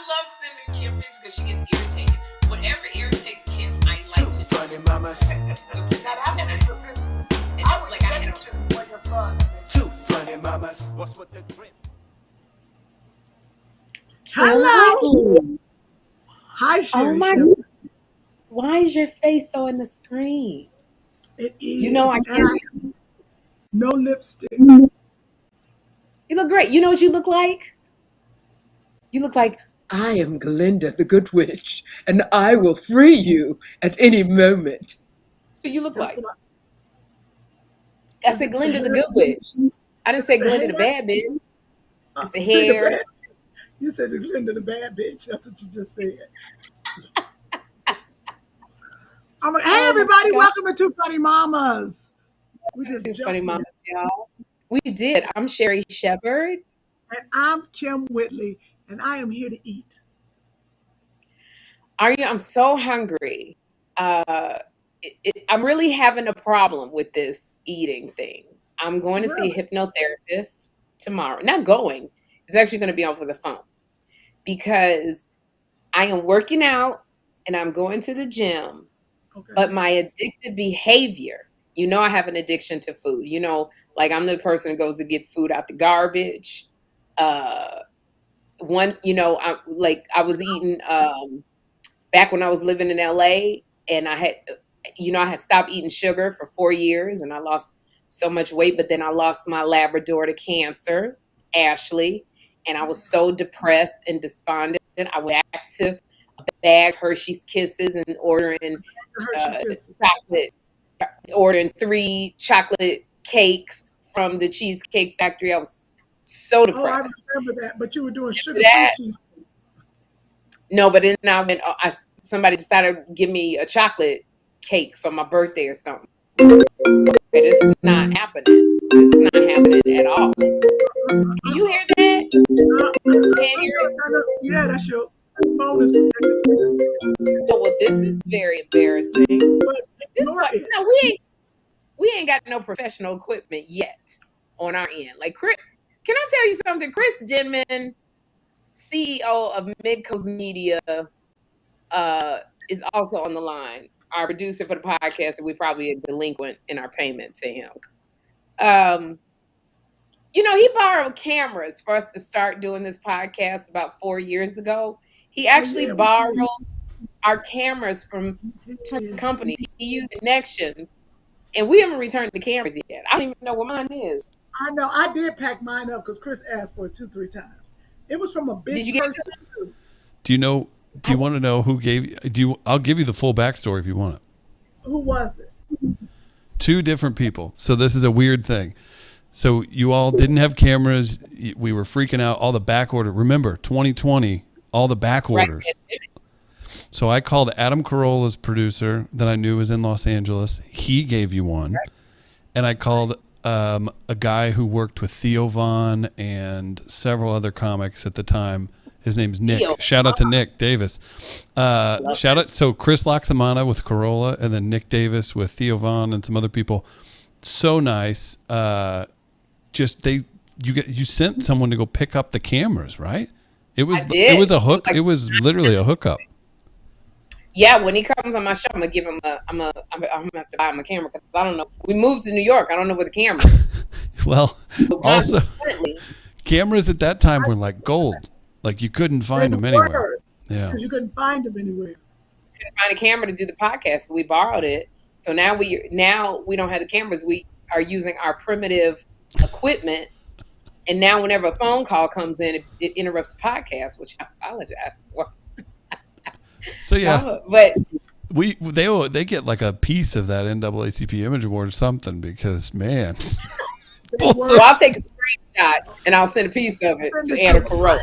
love sending Kym pictures because she gets irritated. Whatever irritates Kym, I like to do. Funny mamas. So now that was I had your son. Two funny mamas. What's with the grip? Hello. Hi, Sherri. Oh my Shepherd. God. Why is your face so in the screen? It is. You know I can't. No lipstick. You look great. You know what you look like? You look like, I am Glinda the Good Witch, and I will free you at any moment. So you look That's like. what I said Glinda the Good Witch. I didn't say Glinda the Bad Bitch. It's the hair. You said the Glinda the bad bitch. That's what you just said. Hey, everybody. Welcome to Two Funny Mamas. We just Two jumped Funny in. Mamas, y'all. We did. I'm Sherri Shepherd. And I'm Kym Whitley, and I am here to eat. Are you? I'm so hungry. I'm really having a problem with this eating thing. I'm going to see a hypnotherapist tomorrow. Not going. It's actually going to be over the phone because I am working out and I'm going to the gym. Okay. But my addictive behavior, you know, I have an addiction to food. You know, like I'm the person who goes to get food out the garbage. I was eating back when I was living in LA, and I had stopped eating sugar for 4 years, and I lost so much weight. But then I lost my Labrador to cancer, Ashley, and I was so depressed and despondent. I went back to a bag of Hershey's Kisses and ordering chocolate, ordering 3 chocolate cakes from the Cheesecake Factory. I was so depressed. Oh, I remember that. But you were doing sugar-free cheese. No, but then I went. Somebody decided to give me a chocolate cake for my birthday or something. This is not happening. This is not happening at all. Can you hear that? Can't hear it? Yeah, that's your phone is connected. Oh, well, this is very embarrassing. We ain't got no professional equipment yet on our end. Like, Chris, can I tell you something? Chris Denman, CEO of Midcoast Media, is also on the line. Our producer for the podcast, and we probably are delinquent in our payment to him. He borrowed cameras for us to start doing this podcast about 4 years ago. He actually borrowed our cameras from two companies. He used Connections, and we haven't returned the cameras yet. I don't even know where mine is. I know. I did pack mine up because Chris asked for it 2-3 times. It was from a big person. Do you want to know who gave you? I'll give you the full backstory if you want it. Who was it? 2 different people. So this is a weird thing. So you all didn't have cameras. We were freaking out. All the back order. Remember, 2020, all the back orders. Right. So I called Adam Carolla's producer that I knew was in Los Angeles. He gave you one. Right. And I called a guy who worked with Theo Von and several other comics at the time. His name's Nick. Theo. Shout out to Nick Davis. Shout out. So Chris Laxamana with Carolla, and then Nick Davis with Theo Von and some other people. So nice. You sent someone to go pick up the cameras, right? It was a hook. It was literally a hookup. Yeah, when he comes on my show, I'm gonna give him I'm gonna have to buy him a camera because I don't know. We moved to New York. I don't know where the camera is. Well, also cameras at that time were like gold. Like you couldn't find them anywhere. Yeah, because you couldn't find them anywhere. Couldn't find a camera to do the podcast, so we borrowed it. So now we don't have the cameras. We are using our primitive equipment, and now whenever a phone call comes in, it interrupts the podcast, which I apologize for. So yeah, but they get like a piece of that NAACP Image Award or something because man. Well, I'll take a screenshot and I'll send a piece of it to Adam Carolla.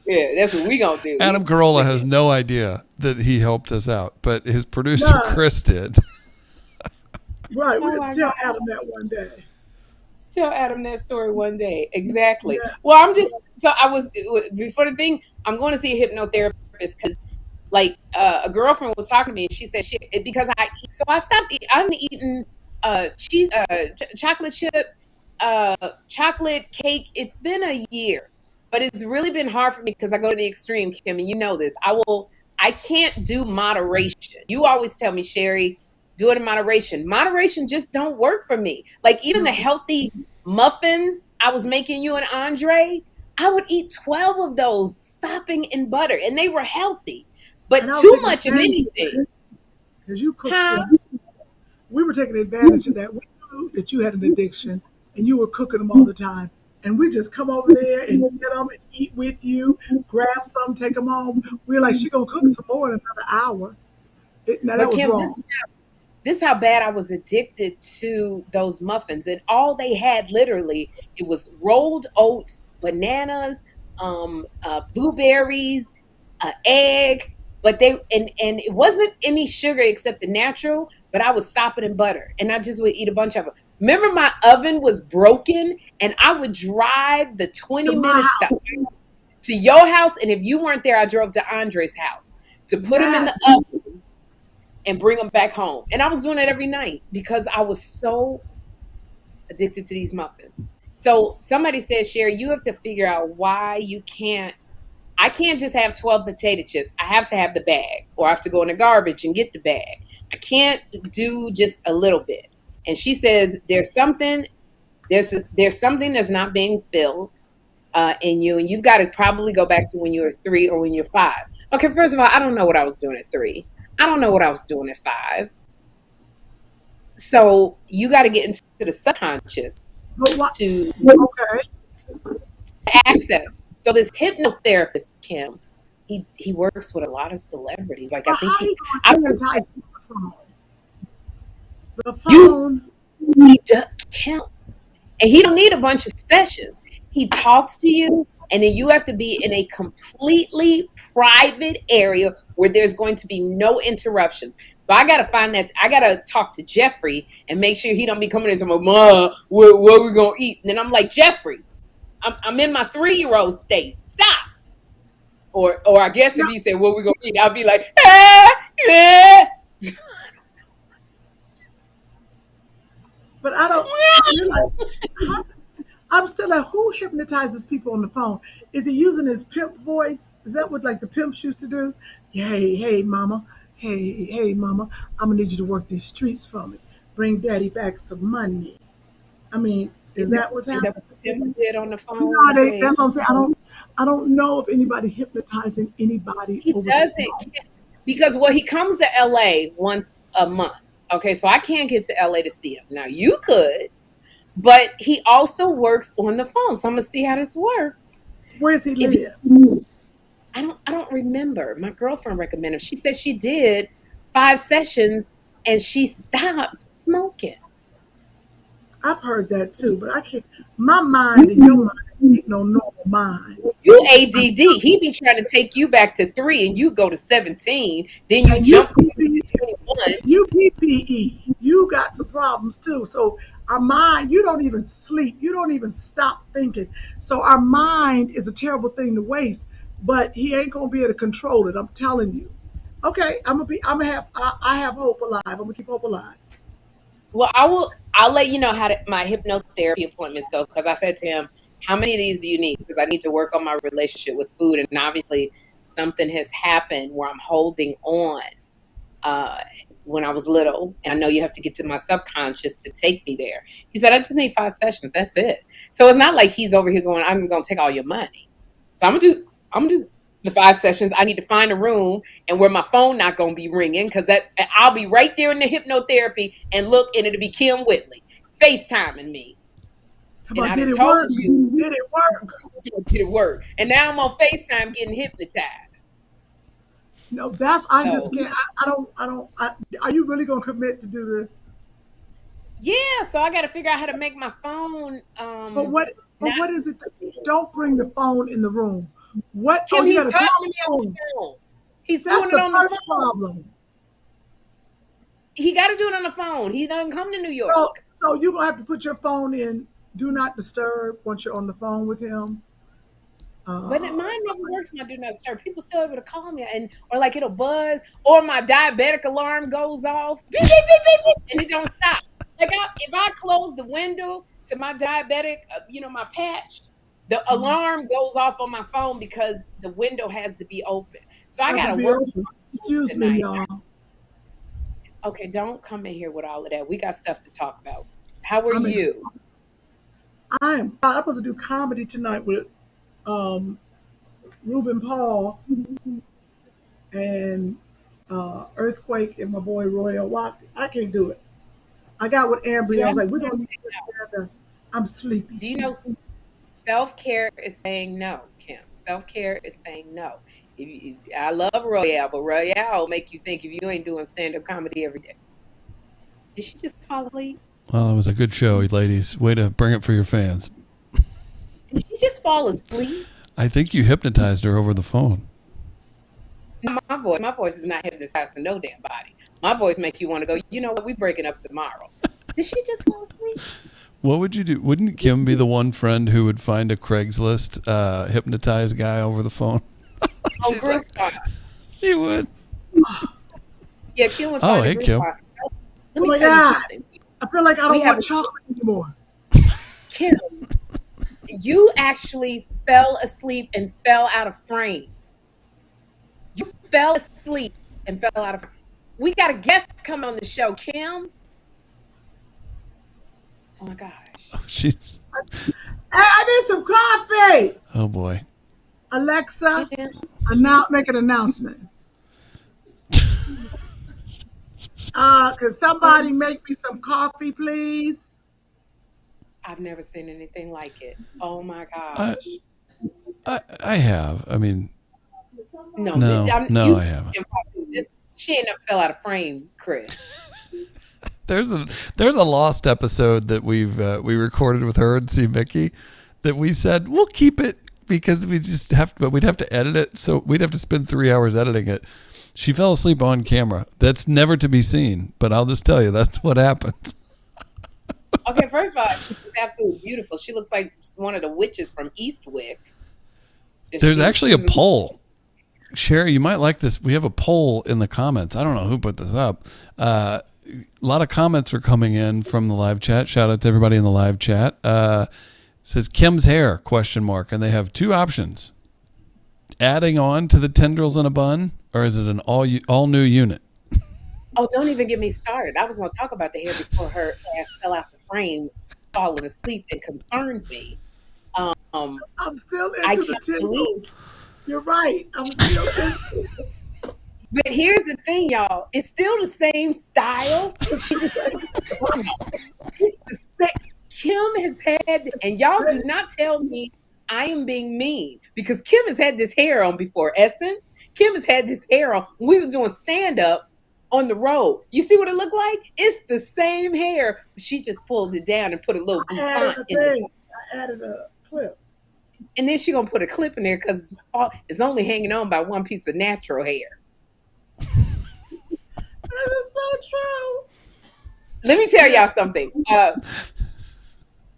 Yeah, that's what we gonna do. Adam Carolla has no idea that he helped us out, but his producer Chris did. Right, we'll tell Adam that one day. Tell Adam that story one day. Exactly. Yeah. Well, before the thing, I'm going to see a hypnotherapist because like a girlfriend was talking to me and she said I stopped I'm eating chocolate chip chocolate cake. It's been a year. But it's really been hard for me because I go to the extreme, Kym, and you know this. I can't do moderation. You always tell me, Sherri, do it in moderation. Moderation just don't work for me. Like even the healthy muffins I was making you and Andre, I would eat 12 of those sopping in butter, and they were healthy. But too much of anything. Because you cooked them. We were taking advantage of that. We knew that you had an addiction, and you were cooking them all the time. And we just come over there and get them and eat with you, grab some, take them home. We were like, she's going to cook some more in another hour. Now, that was Kym, wrong. This is how bad I was addicted to those muffins. And all they had, literally, it was rolled oats, bananas, blueberries, egg. But and it wasn't any sugar except the natural, but I was sopping in butter. And I just would eat a bunch of them. Remember, my oven was broken, and I would drive the 20 minutes to your house. And if you weren't there, I drove to Andre's house to put them in the oven and bring them back home. And I was doing it every night because I was so addicted to these muffins. So somebody said, Sherri, you have to figure out why you can't. I can't just have 12 potato chips. I have to have the bag, or I have to go in the garbage and get the bag. I can't do just a little bit. And she says there's something that's not being filled in you, and you've got to probably go back to when you were 3 or when you're 5. Okay, first of all, I don't know what I was doing at 3. I don't know what I was doing at 5. So you got to get into the subconscious to access. So this hypnotherapist, Kym, he works with a lot of celebrities. Like I think the phone. You need to Kym, and he don't need a bunch of sessions. He talks to you, and then you have to be in a completely private area where there's going to be no interruptions. So I gotta find that. I gotta talk to Jeffrey and make sure he don't be coming into my mom. What we gonna eat? And then I'm like, Jeffrey, I'm in my 3-year-old state. Stop. Or I guess if he said, what we gonna eat, I'll be like, yeah. But I don't. I'm still like, who hypnotizes people on the phone? Is he using his pimp voice? Is that what like the pimps used to do? Hey, mama. Hey, mama. I'm gonna need you to work these streets for me. Bring daddy back some money. I mean, is that what's happening? Is that what the pimps did on the phone? No, that's what I'm saying. I don't know if anybody hypnotizing anybody. He doesn't, because he comes to LA once a month. Okay, so I can't get to LA to see him. Now you could, but he also works on the phone. So I'm gonna see how this works. Where does he live? I don't remember. My girlfriend recommended. She said she did 5 sessions and she stopped smoking. I've heard that too, but I can't. My mind and your mind ain't no normal minds. You ADD. He be trying to take you back to 3 and you go to 17. Then you jump to 21. You PPE. You got some problems too. So our mind, you don't even sleep. You don't even stop thinking. So our mind is a terrible thing to waste. But he ain't gonna be able to control it. I'm telling you. Okay, I have hope alive. I'm gonna keep hope alive. Well, I'll let you know how my hypnotherapy appointments go, because I said to him, how many of these do you need? Because I need to work on my relationship with food. And obviously something has happened where I'm holding on when I was little. And I know you have to get to my subconscious to take me there. He said, I just need 5 sessions. That's it. So it's not like he's over here going, I'm going to take all your money. So I'm going to do the 5 sessions. I need to find a room and where my phone not going to be ringing, because I'll be right there in the hypnotherapy and it'll be Kym Whitley FaceTiming me. Did it work? Did it work? Did it work? And now I'm on FaceTime getting hypnotized. No, I just can't. Are you really going to commit to do this? Yeah, so I got to figure out how to make my phone. But what is it that you don't bring the phone in the room? What? Kym, you he's talking to me on the phone. He's doing it on the phone. Problem. He got to do it on the phone. He doesn't come to New York. So you're going to have to put your phone in Do Not Disturb once you're on the phone with him. But mine never works. My Do Not Disturb. People still able to call me, or like it'll buzz, or my diabetic alarm goes off, beep, beep, beep, beep, and it don't stop. Like if I close the window to my diabetic, my patch, The alarm goes off on my phone because the window has to be open. So I got to work. Excuse me, y'all. Okay, don't come in here with all of that. We got stuff to talk about. How are you? I'm supposed to do comedy tonight with Ruben Paul and Earthquake and my boy Royal Watt. I can't do it. I got with Ambry. I was like, we're going to do this together. I'm sleepy. Do you know self-care is saying no, Kym? Self-care is saying no. I love Royale, but Royale will make you think if you ain't doing stand-up comedy every day. Did she just fall asleep? Well, it was a good show, ladies. Way to bring it for your fans. Did she just fall asleep? I think you hypnotized her over the phone. My voice is not hypnotized to no damn body. My voice make you want to go, you know what, we breaking up tomorrow. Did she just fall asleep? What would you do? Wouldn't Kym be the one friend who would find a Craigslist hypnotized guy over the phone? She would. Yeah, Kym would find a Kym. Let me tell you something. I feel like I don't want chocolate anymore. Kym, you actually fell asleep and fell out of frame. You fell asleep and fell out of frame. We got a guest come on the show, Kym. Oh my gosh. Oh, she's. I need some coffee. Oh boy. Alexa, make an announcement. Could somebody make me some coffee, please? I've never seen anything like it. Oh my gosh. I have. I mean, no, I haven't. She ain't never fell out of frame, Chris. There's a lost episode that we recorded with her and C. Mickey that we said we'll keep it because we'd have to edit it, so we'd have to spend 3 hours editing it. She fell asleep on camera. That's never to be seen, but I'll just tell you that's what happens. Okay, first of all, she was absolutely beautiful. She looks like one of the witches from Eastwick. There's actually a poll. Sherri, you might like this. We have a poll in the comments. I don't know who put this up. A lot of comments are coming in from the live chat. Shout out to everybody in the live chat. It says Kym's hair, ? And they have two options. Adding on to the tendrils in a bun, or is it an all new unit? Oh, don't even get me started. I was going to talk about the hair before her ass fell out the frame, falling asleep, and concerned me. I'm still into the tendrils. You're right. I'm still into it. But here's the thing, y'all. It's still the same style. She just it's the same. Kym has had, and y'all do not tell me I am being mean, because Kym has had this hair on before Essence. Kym has had this hair on when we was doing stand-up on the road. You see what it looked like? It's the same hair. She just pulled it down and put a little I added a clip. And then she gonna put a clip in there because it's only hanging on by one piece of natural hair. That is so true. Let me tell y'all something.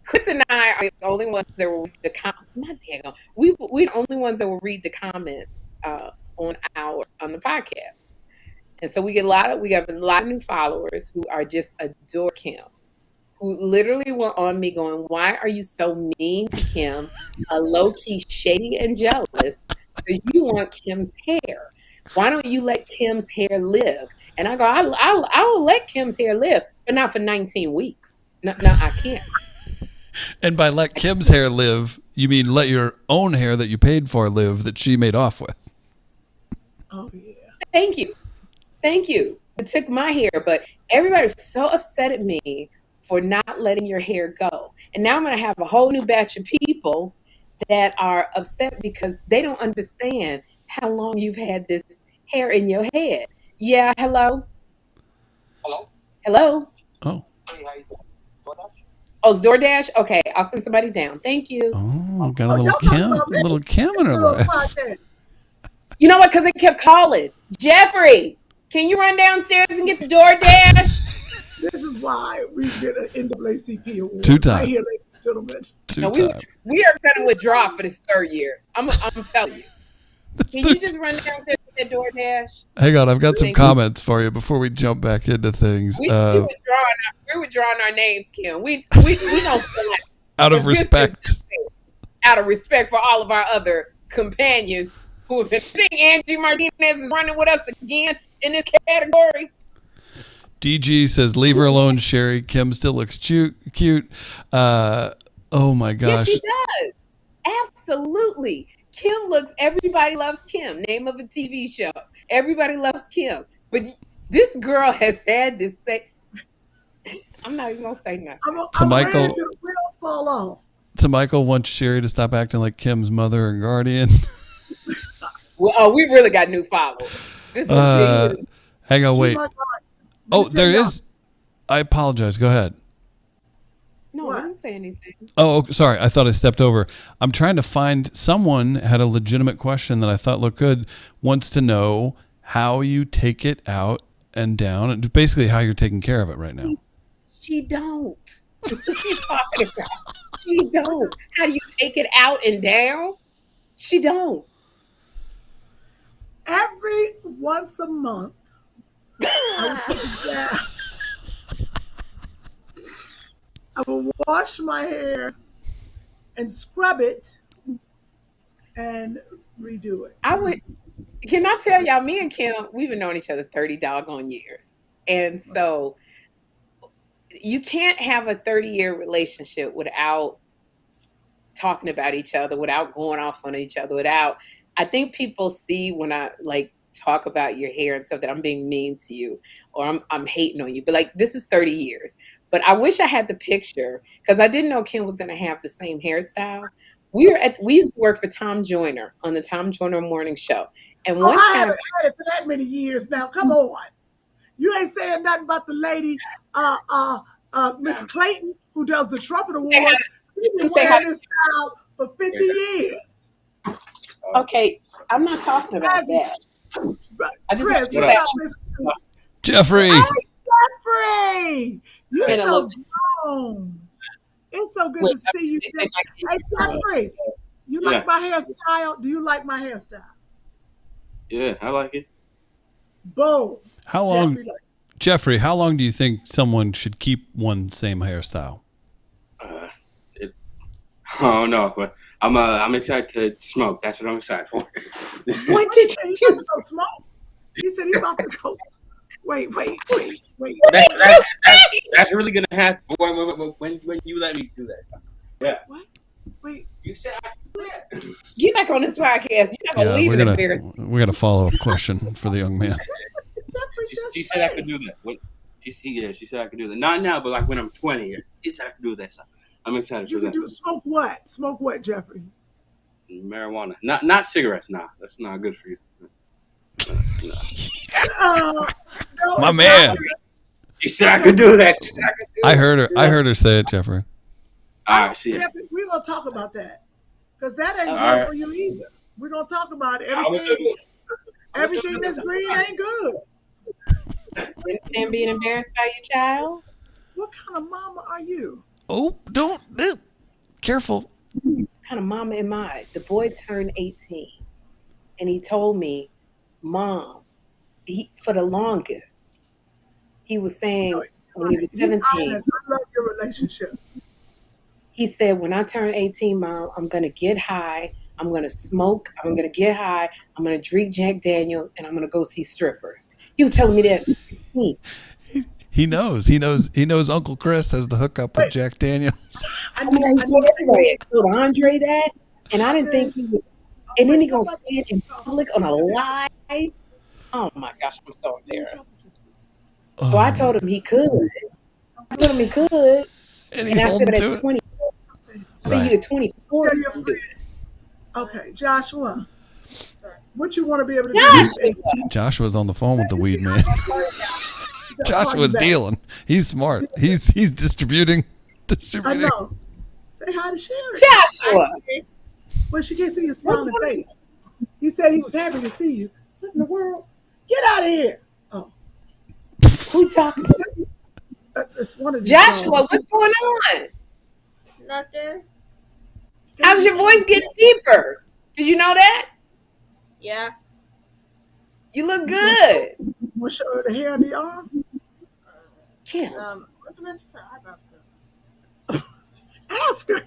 Chris and I are the only ones that will read the we're the only ones that will read the comments on the podcast. And so we have a lot of new followers who are just adore Kym, who literally were on me going, why are you so mean to Kym? Low-key shady and jealous because you want Kym's hair. Why don't you let Kym's hair live? And I go, I'll let Kym's hair live, but not for 19 weeks. No, I can't. And by let Kym's hair live, you mean let your own hair that you paid for live that she made off with. Oh, yeah. Thank you. It took my hair, but everybody's so upset at me for not letting your hair go. And now I'm going to have a whole new batch of people that are upset because they don't understand how long you've had this hair in your head. Yeah, hello? Hello? Oh. Oh, it's DoorDash? Okay, I'll send somebody down. Thank you. Oh, got a little Kym in her life. You know what? Because they kept calling. Jeffrey, can you run downstairs and get the DoorDash? This is why we get an NAACP award. 2 times. Right here, ladies and gentlemen. 2 times. We are going to withdraw for this 3rd year. I'm telling you. Can you just run downstairs and get DoorDash? Hang on, I've got some comments for you before we jump back into things. We're withdrawing our names, Kym. We don't feel like out of respect. out of respect for all of our other companions who have been. I think Angie Martinez is running with us again in this category. DG says, leave her alone, Sherri. Kym still looks cute. Oh my gosh. Yes, she does. Absolutely. Kym looks, everybody loves Kym. Name of a TV show. Everybody loves Kym. But this girl has had to say, I'm not even going to say nothing. To Michael, ready to the wheels fall off. To Michael wants Sherri to stop acting like Kym's mother and guardian. Well, we really got new followers. This is what she is. Hang on, wait. Oh, there is. I apologize. Go ahead. No, I didn't say anything. Oh, sorry. I thought I stepped over. I'm trying to find someone had a legitimate question that I thought looked good. Wants to know how you take it out and down, and basically how you're taking care of it right now. She don't. What are you talking about? She don't. How do you take it out and down? She don't. Every once a month, I will wash my hair and scrub it and redo it. Can I tell y'all, me and Kym, we've been knowing each other 30 doggone years. And so you can't have a 30-year relationship without talking about each other, without going off on each other, I think people see when I talk about your hair and stuff that I'm being mean to you or I'm hating on you. But this is 30 years. But I wish I had the picture because I didn't know Kym was going to have the same hairstyle. We used to work for Tom Joyner on the Tom Joyner Morning Show. And one time, I haven't had it for that many years now. Come on. You ain't saying nothing about the lady, Miss Clayton, who does the Trumpet Award. She's been wearing this style for 50 years. Okay, I'm not talking about that. I just want to say, Jeffrey. Hey, Jeffrey, you're so grown. It's so good to see you. Hey, Jeffrey, you like my hairstyle? Do you like my hairstyle? Yeah, I like it. Boom. How long, Jeffrey? How long do you think someone should keep one same hairstyle? I don't know, but I'm excited to smoke. That's what I'm excited for. What did you go smoke? He said he's about to go. Wait. That's really gonna happen when you let me do that. Yeah. What? Wait. You said I could do that. Get back on this podcast. You're not gonna leave it embarrassing. We got a follow-up question for the young man. She said I could do that. She said I could do that. Not now, but when I'm 20, she said I could do that. So I'm excited to do that. Smoke what? Smoke what, Jeffrey? Marijuana. Not cigarettes. Nah, that's not good for you. No, my man. She said I could do that. I heard her say it, Jeffrey. All right, see ya. We're gonna talk about that because that ain't good for you either. We're gonna talk about it. Everything that's green ain't good. And being embarrassed by your child? What kind of mama are you? Oh, don't. Careful. What kind of mama am I? The boy turned 18 and he told me, Mom, for the longest, he was saying when he was 17. I love your relationship. He said, when I turn 18, Mom, I'm going to get high. I'm going to smoke. I'm going to get high. I'm going to drink Jack Daniels and I'm going to go see strippers. He was telling me that. He knows Uncle Chris has the hookup with Jack Daniels. I told everybody. I told Andre that, and I didn't think he was. And then he gonna stand in public on a live. Oh my gosh, I'm so embarrassed. So I told him he could. I told him he could, and I said at 20. So you at 24. Okay, Joshua. What you want to be able to do? Joshua's on the phone with the weed man. Joshua's dealing. He's smart. He's distributing. I know. Say hi to Sherri. Joshua. Well, she can't see your smiling face. He said he was happy to see you. What in the world? Get out of here. Oh. Who talking to you? It's one of Joshua, what's going on? Nothing. How's your voice getting deeper? Did you know that? Yeah. You look good. Want to show her the hair on the arm? Yeah. Ask her.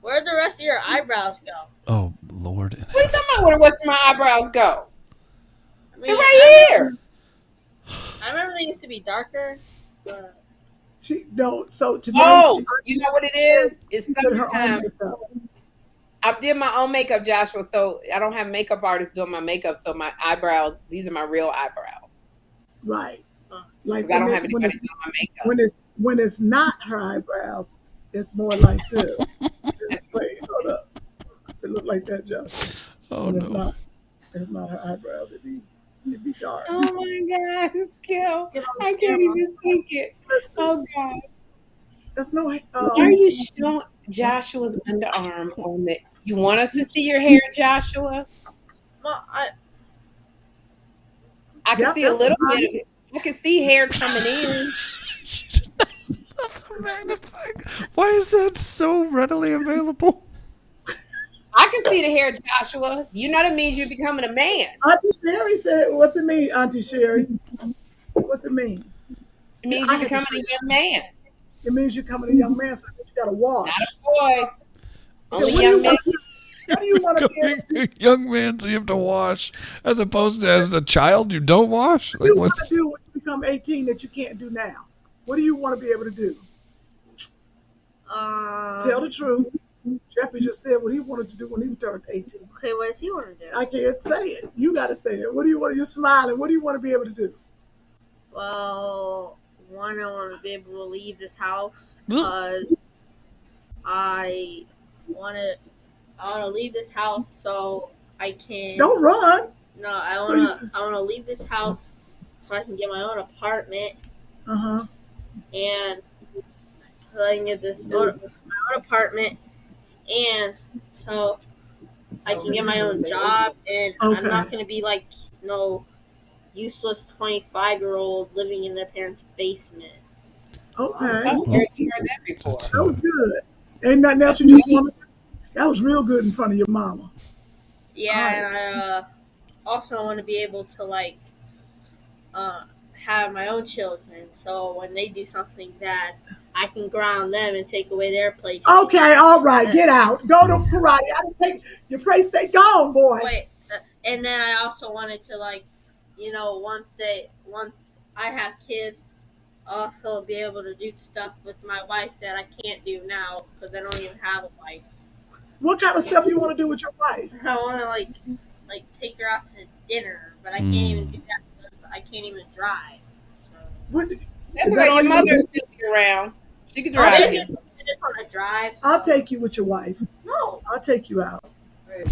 Where'd the rest of your eyebrows go? Oh Lord. What are you talking about? Where the rest of my eyebrows go? I mean, They're right here. I remember they used to be darker. But So today, Oh, you know what it is? It's she did her own summertime. makeup. I did my own makeup, Joshua, so I don't have makeup artists doing my makeup. So my eyebrows, these are my real eyebrows. Right. Like Because I don't have anybody doing my makeup. When it's not her eyebrows, it's more like this. Wait, hold up. It look like that, Josh. Oh When no. it's not her eyebrows. It'd be dark. Oh my God, it's Kill. I can't even take it. Oh God. That's no. Why are you showing Joshua's underarm on the? You want us to see your hair, Joshua? Well, I can Yep, see a that's little fine. bit of it. I can see hair coming in. That's a magnifying. Why is that so readily available? I can see the hair, Joshua. You know that means you're becoming a man. Auntie Sherri said, "What's it mean, Auntie Sherri? What's it mean? It means I you're can becoming a young man, It means you're coming a young man, so you got to wash." not a boy. Only What do young you men. What do you want to be able to Becoming a young man, so you have to wash, as opposed to as a child you don't wash. Like do when what's? you become 18 that you can't do now? What do you want to be able to do? Tell the truth. Jeffrey just said what he wanted to do when he turned 18. okay, what does he want to do? I can't say it. You got to say it. What do you want? You're smiling. What do you want to be able to do? Well, one, I want to be able to leave this house because I want to leave this house so I can. Don't run. No, I So want to leave this house so I can get my own apartment Uh-huh. and so I can get my own apartment and so I can get my own job and I'm Okay. not going to be like no useless 25-year-old living in their parents' basement. Okay. Oh, where's you heard that before? That was good. Ain't nothing else you just want to. That was real good in front of your mama. Yeah, and I also want to be able to like have my own children, so when they do something bad, I can ground them and take away their place. Okay, all right, get out. Go to karate. I didn't take your place. Stay gone, boy. Wait, and then I also wanted to like, once I have kids, also be able to do stuff with my wife that I can't do now because I don't even have a wife. What kind of stuff you want to do with your wife? I want to like take her out to dinner, but I can't even do that because I can't even drive. So. What, That's is why that all your you mother want is still around. She can I drive just, you. I just want to drive. I'll take you with your wife. No, I'll take you out.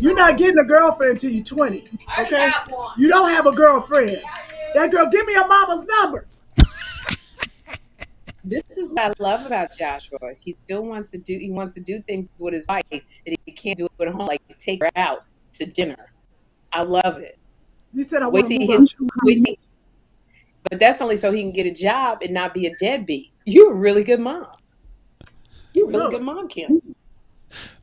You're not getting a girlfriend until you're 20. I already Okay? got one. You don't have a girlfriend. That girl, give me your mama's number. This is what I love about Joshua. He still wants to do. He wants to do things with his wife that he can't do at home, like take her out to dinner. I love it. He said, I Wait want to till move he out. wait till, but that's only so he can get a job and not be a deadbeat. You're a really good mom. You're a really good mom, Kym.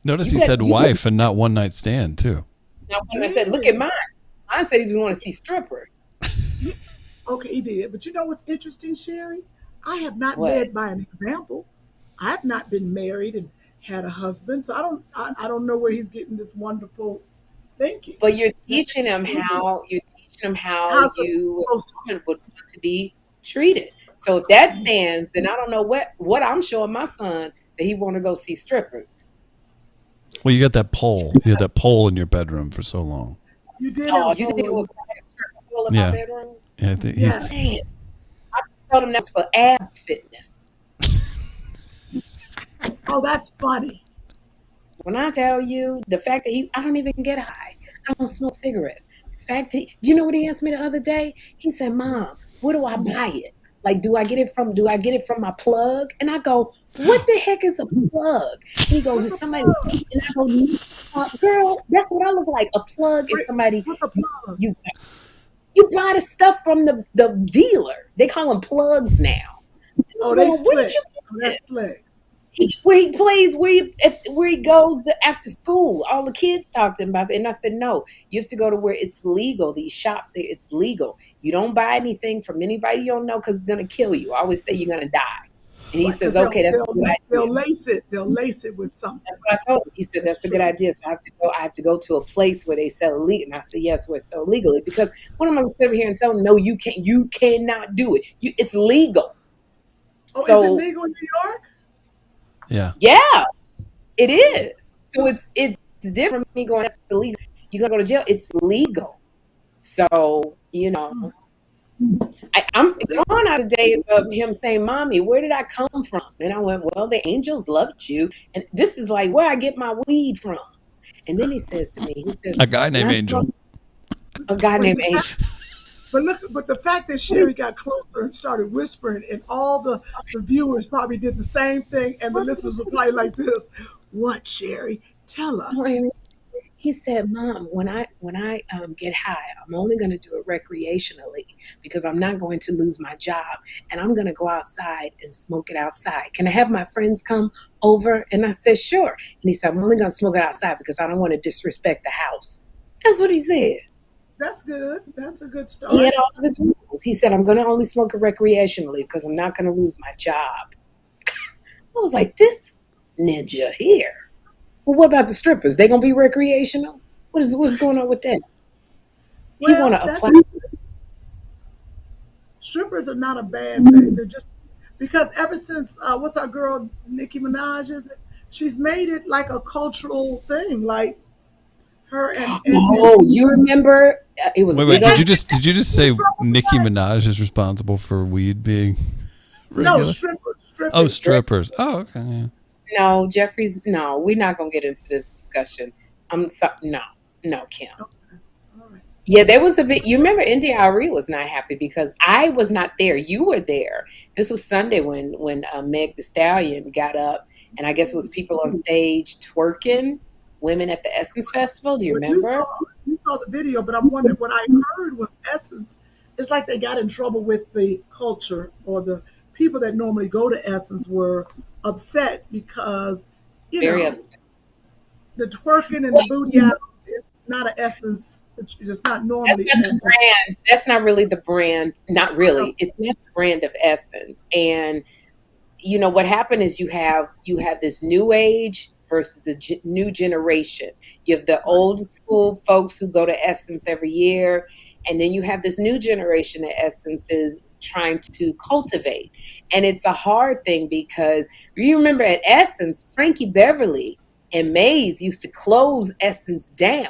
Notice You he got- said you wife and not one night stand too. Now when I said, look at mine. Mine said he was going to see strippers. Okay, he did. But you know what's interesting, Sherri? I have not What? led by an example. I have not been married and had a husband, so I don't know where he's getting this wonderful thinking. But you're teaching him how How's it you supposed to- woman would want to be treated. So if that stands, then I don't know what I'm showing my son that he want to go see strippers. Well, you got that pole. You had that pole in your bedroom for so long. You did. Oh, have you think it photos. was like a stripper pole in Yeah. my bedroom? Yeah, I think Yeah. Dang it. I told him that's for ab fitness. Oh, that's funny. When I tell you the fact that I don't even get high. I don't smoke cigarettes. The fact that, do you know what he asked me the other day? He said, Mom, where do I buy it? Like, do I get it from my plug? And I go, what the heck is a plug? And he goes, it's somebody. And I go, girl, that's what I look like. A plug is somebody. What's a plug? You buy the stuff from the dealer. They call them plugs now. Oh, they Well, where did slick. you Oh, that's slick. where he plays, where he goes after school. All the kids talk to him about that. And I said, no, you have to go to where it's legal. These shops say it's legal. You don't buy anything from anybody you don't know because it's going to kill you. I always say you're going to die. And he Right, says, because okay, that's a good idea. they'll lace it. They'll lace it with something. That's what I told him. He said, that's a good idea. So I have to go to a place where they sell it legally. And I said, yes, where it's sold legally. Because what am I going to sit here and tell them, no, you cannot do it. It's legal. Oh, so, is it legal in New York? Yeah. Yeah, it is. So it's different from me going, that's illegal. You're going to go to jail. It's legal. So, I'm gone out of days of him saying, Mommy, where did I come from? And I went, well, the angels loved you. And this is like where I get my weed from. And then he says to me, he says, a guy named Angel. A guy named Angel. But the fact that Sherri got closer and started whispering, and all the viewers probably did the same thing, and the listeners were probably like this, what, Sherri? Tell us. He said, Mom, when I get high, I'm only going to do it recreationally because I'm not going to lose my job, and I'm going to go outside and smoke it outside. Can I have my friends come over? And I said, sure. And he said, I'm only going to smoke it outside because I don't want to disrespect the house. That's what he said. That's good. That's a good start. He had all of his rules. He said, I'm going to only smoke it recreationally because I'm not going to lose my job. I was like, this ninja here. Well, what about the strippers? They gonna be recreational? What's going on with that? He want to apply. Strippers are not a bad thing. They're just because ever since what's our girl Nicki Minaj is it? She's made it like a cultural thing, like her and you remember it was. Wait, did you just say Nicki Minaj is responsible for weed being regular? No, strippers. Oh, strippers. Oh, okay. Yeah. No, Jeffrey's. No, we're not gonna get into this discussion. I'm sorry. No, Kym. Right. Yeah, there was a bit. You remember India Arie was not happy because I was not there. You were there. This was Sunday when Meg Thee Stallion got up, and I guess it was people on stage twerking, women at the Essence Festival. Do you remember? You saw the video, but I'm wondering what I heard was Essence. It's like they got in trouble with the culture, or the people that normally go to Essence were upset because Very upset. The twerking and the booty out, it's not an Essence. It's not normally. That's not the brand. That's not really the brand. Not really. It's not the brand of Essence. And what happened is you have this new age versus the new generation. You have the old school folks who go to Essence every year, and then you have this new generation that Essence is trying to cultivate. And it's a hard thing because you remember at Essence, Frankie Beverly and Maze used to close Essence down.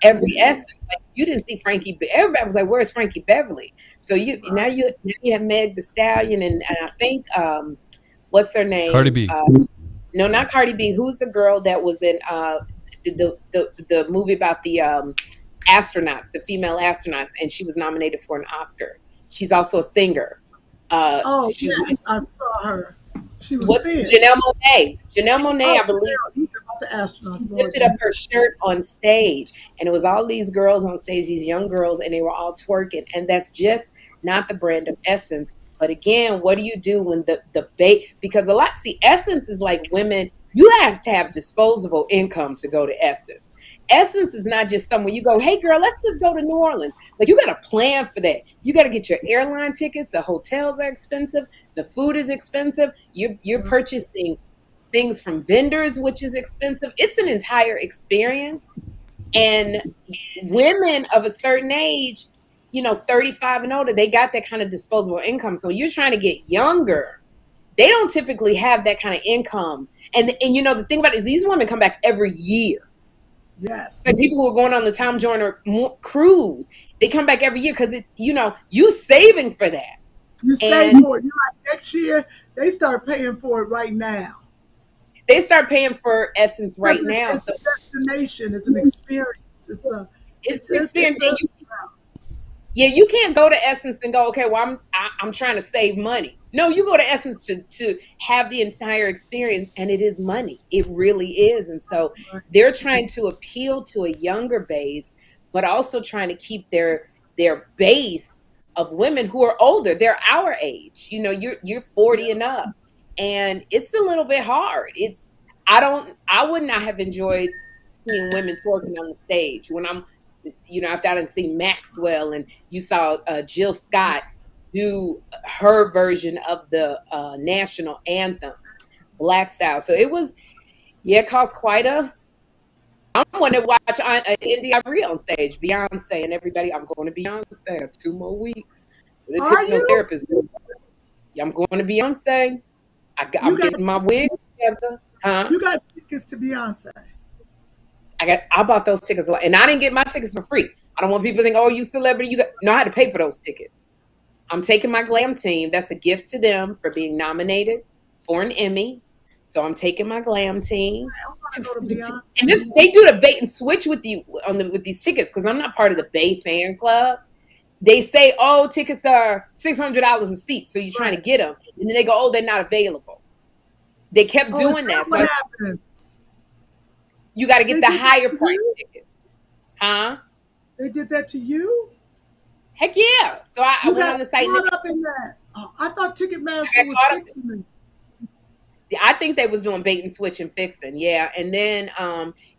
Every Essence, like you didn't see Frankie. Everybody was like, "Where's Frankie Beverly?" So now you have Meg Thee Stallion and I think what's her name? Cardi B. No, not Cardi B. Who's the girl that was in the movie about the astronauts, the female astronauts, and she was nominated for an Oscar. She's also a singer. I saw her. She was Janelle Monáe. Janelle Monáe, I believe. About the astronauts. Lifted up her shirt on stage, and it was all these girls on stage, these young girls, and they were all twerking. And that's just not the brand of Essence. But again, what do you do when the bait? Because Essence is like women. You have to have disposable income to go to Essence. Essence is not just somewhere you go, hey girl, let's just go to New Orleans. Like you got to plan for that. You got to get your airline tickets. The hotels are expensive. The food is expensive. You're purchasing things from vendors, which is expensive. It's an entire experience. And women of a certain age, 35 and older, they got that kind of disposable income. So you're trying to get younger. They don't typically have that kind of income. And the thing about it is these women come back every year. Yes. Like people who are going on the Tom Joyner cruise, they come back every year because you saving for that. You save for it. You like next year, they start paying for it right now. They start paying for Essence right now. It's a destination. It's an experience. It's an experience. You can't go to Essence and go, okay, well, I'm trying to save money. No, you go to Essence to have the entire experience, and it is money. It really is. And so they're trying to appeal to a younger base, but also trying to keep their base of women who are older. They're our age. You're 40 and up, and it's a little bit hard. I would not have enjoyed seeing women twerking on the stage when I'm. After I didn't see Maxwell and you saw Jill Scott do her version of the national anthem, Black Style. So it was, it cost quite a. I want to watch Indy Ivory on stage, Beyonce and everybody. I'm going to Beyonce 2 more weeks. So this hypnotherapist, I'm going to Beyonce. I'm getting my wig together. Huh? You got tickets to Beyonce. I bought those tickets, and I didn't get my tickets for free. I don't want people to think, oh, you celebrity. No, I had to pay for those tickets. I'm taking my glam team. That's a gift to them for being nominated for an Emmy. So I'm taking my glam team. And they do the bait and switch with you with these tickets, because I'm not part of the Bay fan club. They say, oh, tickets are $600 a seat, so you're trying to get them. And then they go, oh, they're not available. They kept doing that. So happens? You got to get the higher price ticket. Huh? They did that to you? Heck yeah. So I went on the site. Up in that. I thought Ticketmaster was fixing me. I think they was doing bait and switch and fixing. Yeah. And then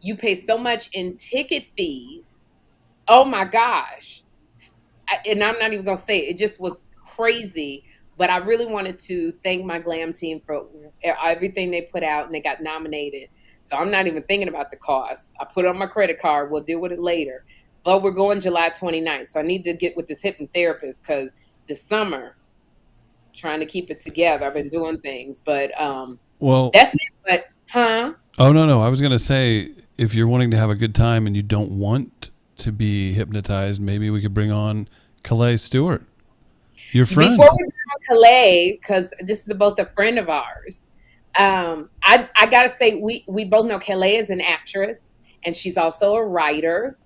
you pay so much in ticket fees. Oh my gosh. And I'm not even going to say it. It just was crazy. But I really wanted to thank my glam team for everything they put out, and they got nominated. So I'm not even thinking about the cost. I put it on my credit card. We'll deal with it later. But we're going July 29th. So I need to get with this hypnotherapist, because this summer, trying to keep it together. I've been doing things, but well, that's it. But Oh no! I was gonna say, if you're wanting to have a good time and you don't want to be hypnotized, maybe we could bring on Kellee Stewart, your friend. Before we bring on Kellee, because this is both a friend of ours. I gotta say, we both know Kellee is an actress, and she's also a writer.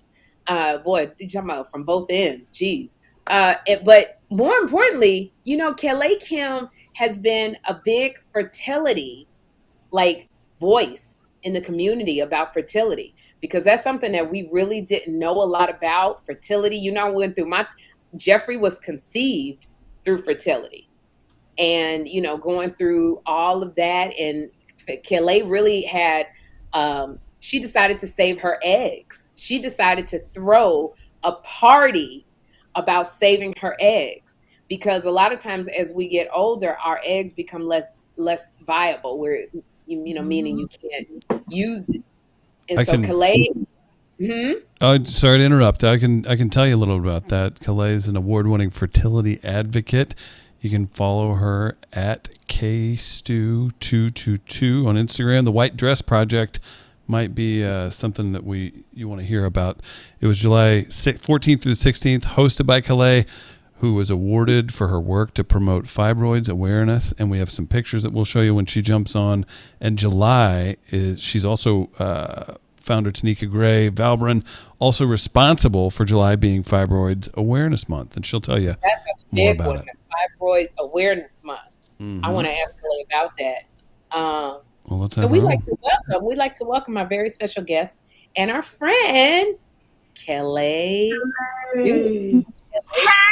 Boy, you're talking about from both ends. Jeez. But more importantly, Kellee Kym has been a big fertility voice in the community about fertility, because that's something that we really didn't know a lot about. Fertility, went through Jeffrey was conceived through fertility, and going through all of that. And Kellee really had she decided to save her eggs. She decided to throw a party about saving her eggs, because a lot of times as we get older, our eggs become less viable, where meaning you can't use it. And Kellee. Oh, sorry to interrupt. I can tell you a little about that. Kellee is an award-winning fertility advocate. You can follow her at kstew222 on Instagram. The White Dress Project might be something that you want to hear about. It was July 14th through the 16th, hosted by Kellee, who was awarded for her work to promote fibroids awareness. And we have some pictures that we'll show you when she jumps on. And July she's also founder Tanika Gray Valbrin, also responsible for July being Fibroids Awareness Month. And she'll tell you more about it. Fibroids Awareness Month. Mm-hmm. I want to ask Kellee about that. Well, let's so we'd like to welcome our very special guest and our friend, Kellee.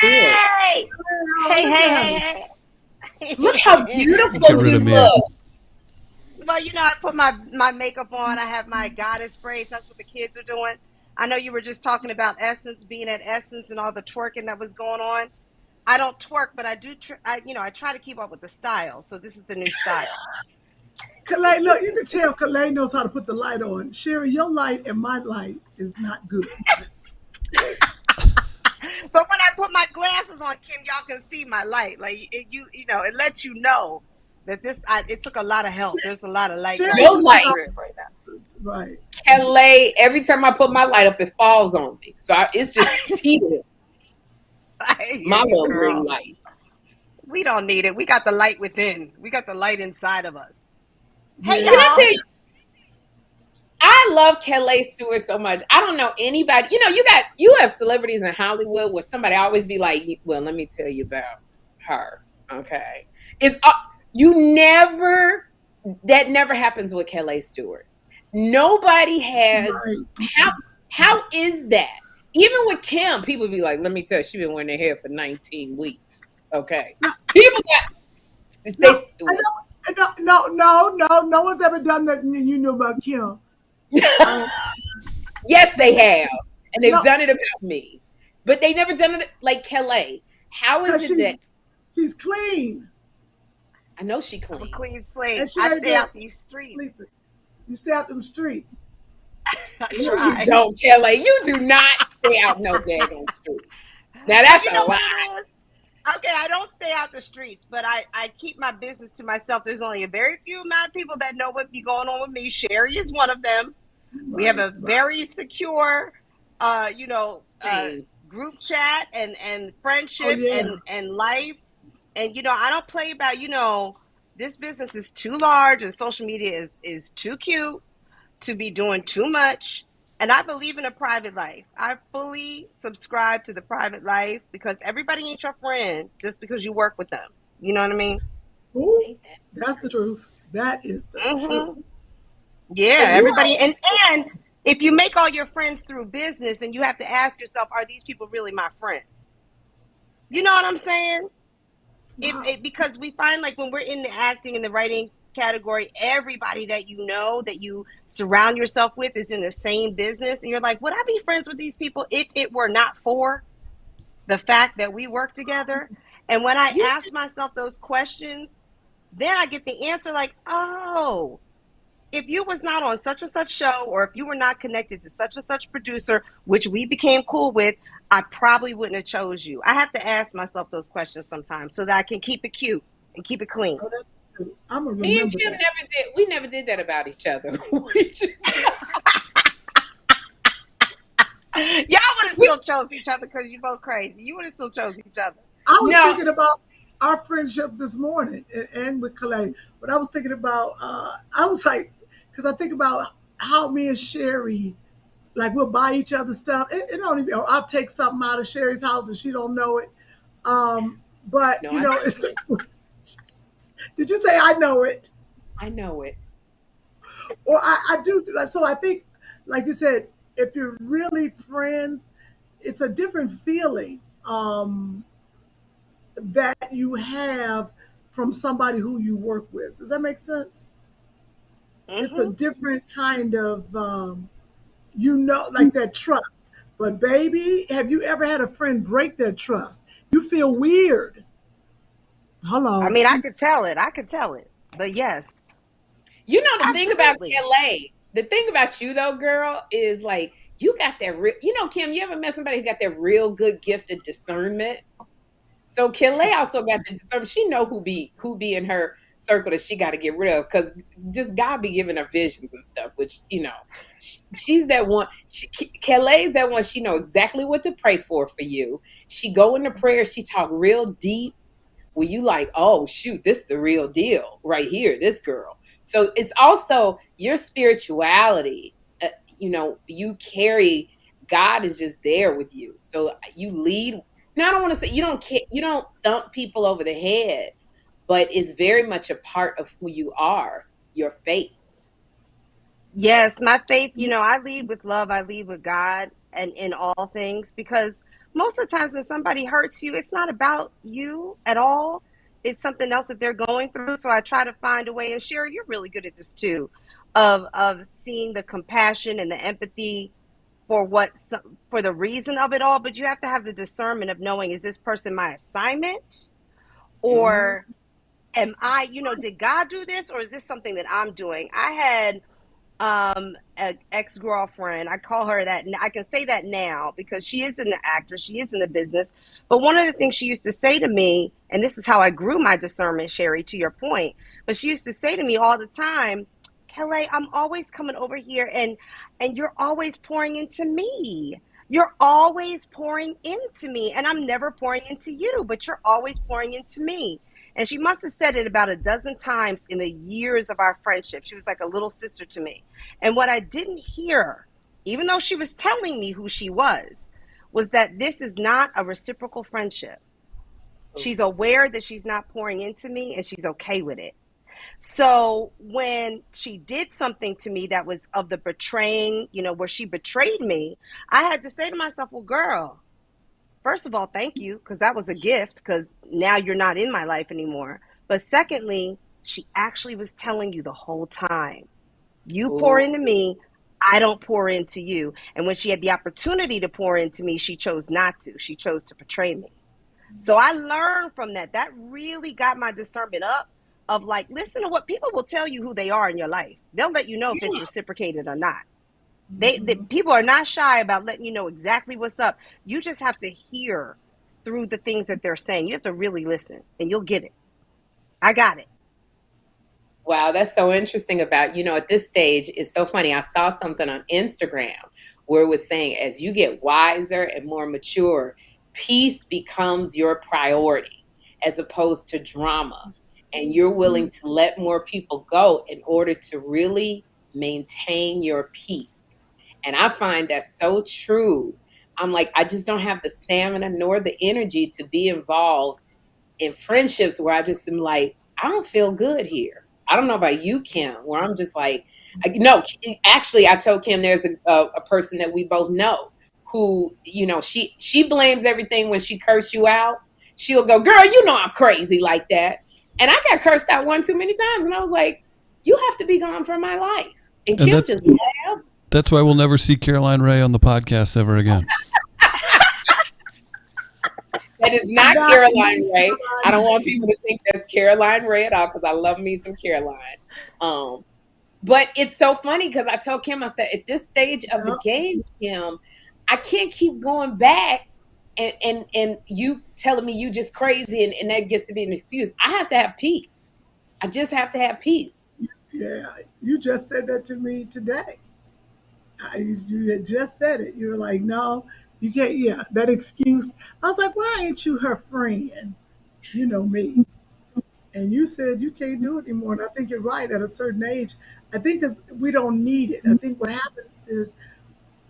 Hey! Hey! Look how beautiful you look. Well, I put my makeup on. I have my goddess braids. That's what the kids are doing. I know you were just talking about Essence, being at Essence and all the twerking that was going on. I don't twerk, but I do. I try to keep up with the style. So this is the new style. Kellee, look, you can tell Kellee knows how to put the light on. Sherri, your light and my light is not good. But when I put my glasses on, Kym, y'all can see my light. It lets you know that it took a lot of help. There's a lot of light. Your light right now. Right. Kellee, every time I put my light up, it falls on me. So it's just teetering. My little green light. We don't need it. We got the light within. We got the light inside of us. Hey, can I tell you? I love Kellee Stewart so much. I don't know anybody. You have celebrities in Hollywood where somebody always be like, well, let me tell you about her. Okay. That never happens with Kellee Stewart. Nobody has. Right. How is that? Even with Kym, people be like, let me tell you, she's been wearing her hair for 19 weeks. Okay. People got. No one's ever done that. You know about Kym. Yes, they have. And they've done it about me. But they never done it like Kellee. How is it that She's clean. I know she I'm a clean. clean slate. And she I ain't stay been out these streets. sleeping. You stay out them streets. I No, try. you don't, Kellee. You do not stay out no daggone street. Now Well, that's you a know what lie. it is? Okay, I don't stay out the streets, but I keep my business to myself. There's only a very few amount of people that know what be going on with me. Sherri is one of them. We have a very secure, Same. group chat and friendship Oh yeah. and life. And, I don't play about, this business is too large and social media is too cute to be doing too much. And I believe in a private life. I fully subscribe to the private life because everybody ain't your friend just because you work with them. You know what I mean? Ooh, that's the truth. That is the truth. Yeah, But you everybody. And if you make all your friends through business, then you have to ask yourself, are these people really my friends? You know what I'm saying? Wow. Because we find like when we're in the acting and the writing category, everybody that that you surround yourself with is in the same business. And you're like, would I be friends with these people if it were not for the fact that we work together? And when I ask myself those questions, then I get the answer like, oh, if you was not on such and such show, or if you were not connected to such and such producer, which we became cool with, I probably wouldn't have chose you. I have to ask myself those questions sometimes so that I can keep it cute and keep it clean. Oh, that's true. I'm gonna Me and remember Kym that. never did. We never did that about each other. We just- Y'all would have still chose each other because you both crazy. You would have still chose each other. I was No. thinking about our friendship this morning and with Kellee, but I was thinking about I was like, because I think about how me and Sherri, like we'll buy each other stuff. It don't even. Or I'll take something out of Sherri's house and she don't know it. But No, it's. Did you say I know it? I know it. Or I do. So I think, like you said, if you're really friends, it's a different feeling that you have from somebody who you work with. Does that make sense? It's a different kind of, like that trust. But baby, have you ever had a friend break their trust? You feel weird. Hello. I mean, I could tell it. But yes. You know the thing about Absolutely. Kellee, the thing about you though, girl, is like you got that Kym, you ever met somebody who got that real good gift of discernment? So Kellee also got the discernment. She know who be in her circle that she got to get rid of, because just God be giving her visions and stuff, which, she's that one. Kellee's that one. She know exactly what to pray for you. She go into prayer. She talk real deep. Where you like, oh shoot, this is the real deal right here, this girl. So it's also your spirituality. You carry, God is just there with you. So you lead. Now I don't want to say you don't thump people over the head, but it's very much a part of who you are, your faith. Yes, my faith, I lead with love. I lead with God and in all things, because most of the times when somebody hurts you, it's not about you at all. It's something else that they're going through. So I try to find a way, and Sherri, you're really good at this too, of seeing the compassion and the empathy for for the reason of it all. But you have to have the discernment of knowing, is this person my assignment, or am I, did God do this, or is this something that I'm doing? I had an ex-girlfriend. I call her that. I can say that now because she is an actor. She is in the business. But one of the things she used to say to me, and this is how I grew my discernment, Sherri, to your point, but she used to say to me all the time, Kellee, I'm always coming over here and you're always pouring into me. You're always pouring into me, and I'm never pouring into you, but you're always pouring into me. And she must have said it about a dozen times in the years of our friendship. She was like a little sister to me. And what I didn't hear, even though she was telling me who she was that this is not a reciprocal friendship. She's aware that she's not pouring into me, and she's okay with it. So when she did something to me that was of the betraying, where she betrayed me, I had to say to myself, well, girl, first of all, thank you, because that was a gift, because now you're not in my life anymore. But secondly, she actually was telling you the whole time, you pour into me, I don't pour into you. And when she had the opportunity to pour into me, she chose not to. She chose to betray me. So I learned from that. That really got my discernment up of like, listen to what people will tell you who they are in your life. They'll let you know if it's reciprocated or not. People are not shy about letting you know exactly what's up. You just have to hear through the things that they're saying. You have to really listen and you'll get it. I got it. Wow, that's so interesting about, at this stage, it's so funny. I saw something on Instagram where it was saying as you get wiser and more mature, peace becomes your priority as opposed to drama. And you're willing to let more people go in order to really maintain your peace. And I find that so true. I'm like, I just don't have the stamina nor the energy to be involved in friendships where I just am like, I don't feel good here. I don't know about you, Kym, where I'm just like, no, actually, I told Kym there's a person that we both know who, she blames everything when she curse you out. She'll go, girl, I'm crazy like that. And I got cursed out one too many times. And I was like, you have to be gone from my life. And Kym just laughs. That's why we'll never see Caroline Ray on the podcast ever again. That is not Caroline Ray. I don't want people to think that's Caroline Ray at all because I love me some Caroline. But it's so funny because I told Kym, I said, at this stage of the game, Kym, I can't keep going back and you telling me you just crazy and that gets to be an excuse. I have to have peace. I just have to have peace. Yeah, you just said that to me today. You had just said it. You were like, no, you can't. Yeah, that excuse. I was like, why ain't you her friend? You know me. And you said you can't do it anymore. And I think you're right. At a certain age, I think we don't need it. I think what happens is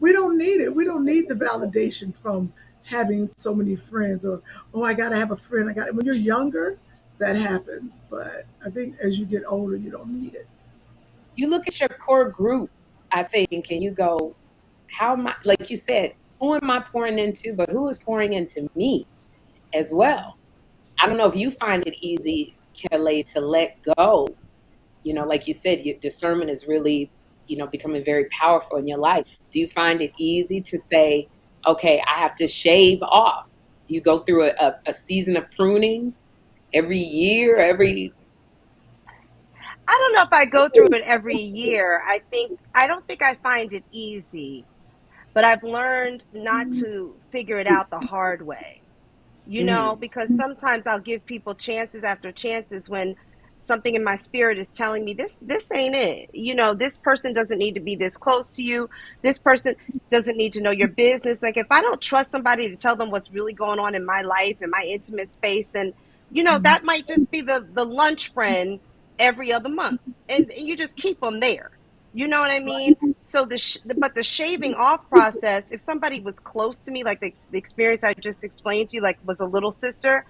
we don't need it. We don't need the validation from having so many friends or, I got to have a friend. When you're younger, that happens. But I think as you get older, you don't need it. You look at your core group, I think, and you go, how am I, like you said, who am I pouring into, but who is pouring into me as well? I don't know if you find it easy, Kellee, to let go. Like you said, your discernment is really, becoming very powerful in your life. Do you find it easy to say, okay, I have to shave off? Do you go through a season of pruning every year, I don't know if I go through it every year. I don't think I find it easy, but I've learned not to figure it out the hard way, because sometimes I'll give people chances after chances when something in my spirit is telling me this ain't it. This person doesn't need to be this close to you. This person doesn't need to know your business. Like if I don't trust somebody to tell them what's really going on in my life, in my intimate space, then, that might just be the lunch friend every other month, and you just keep them there. You know what I mean? So but the shaving off process, if somebody was close to me, like the experience I just explained to you, like was a little sister,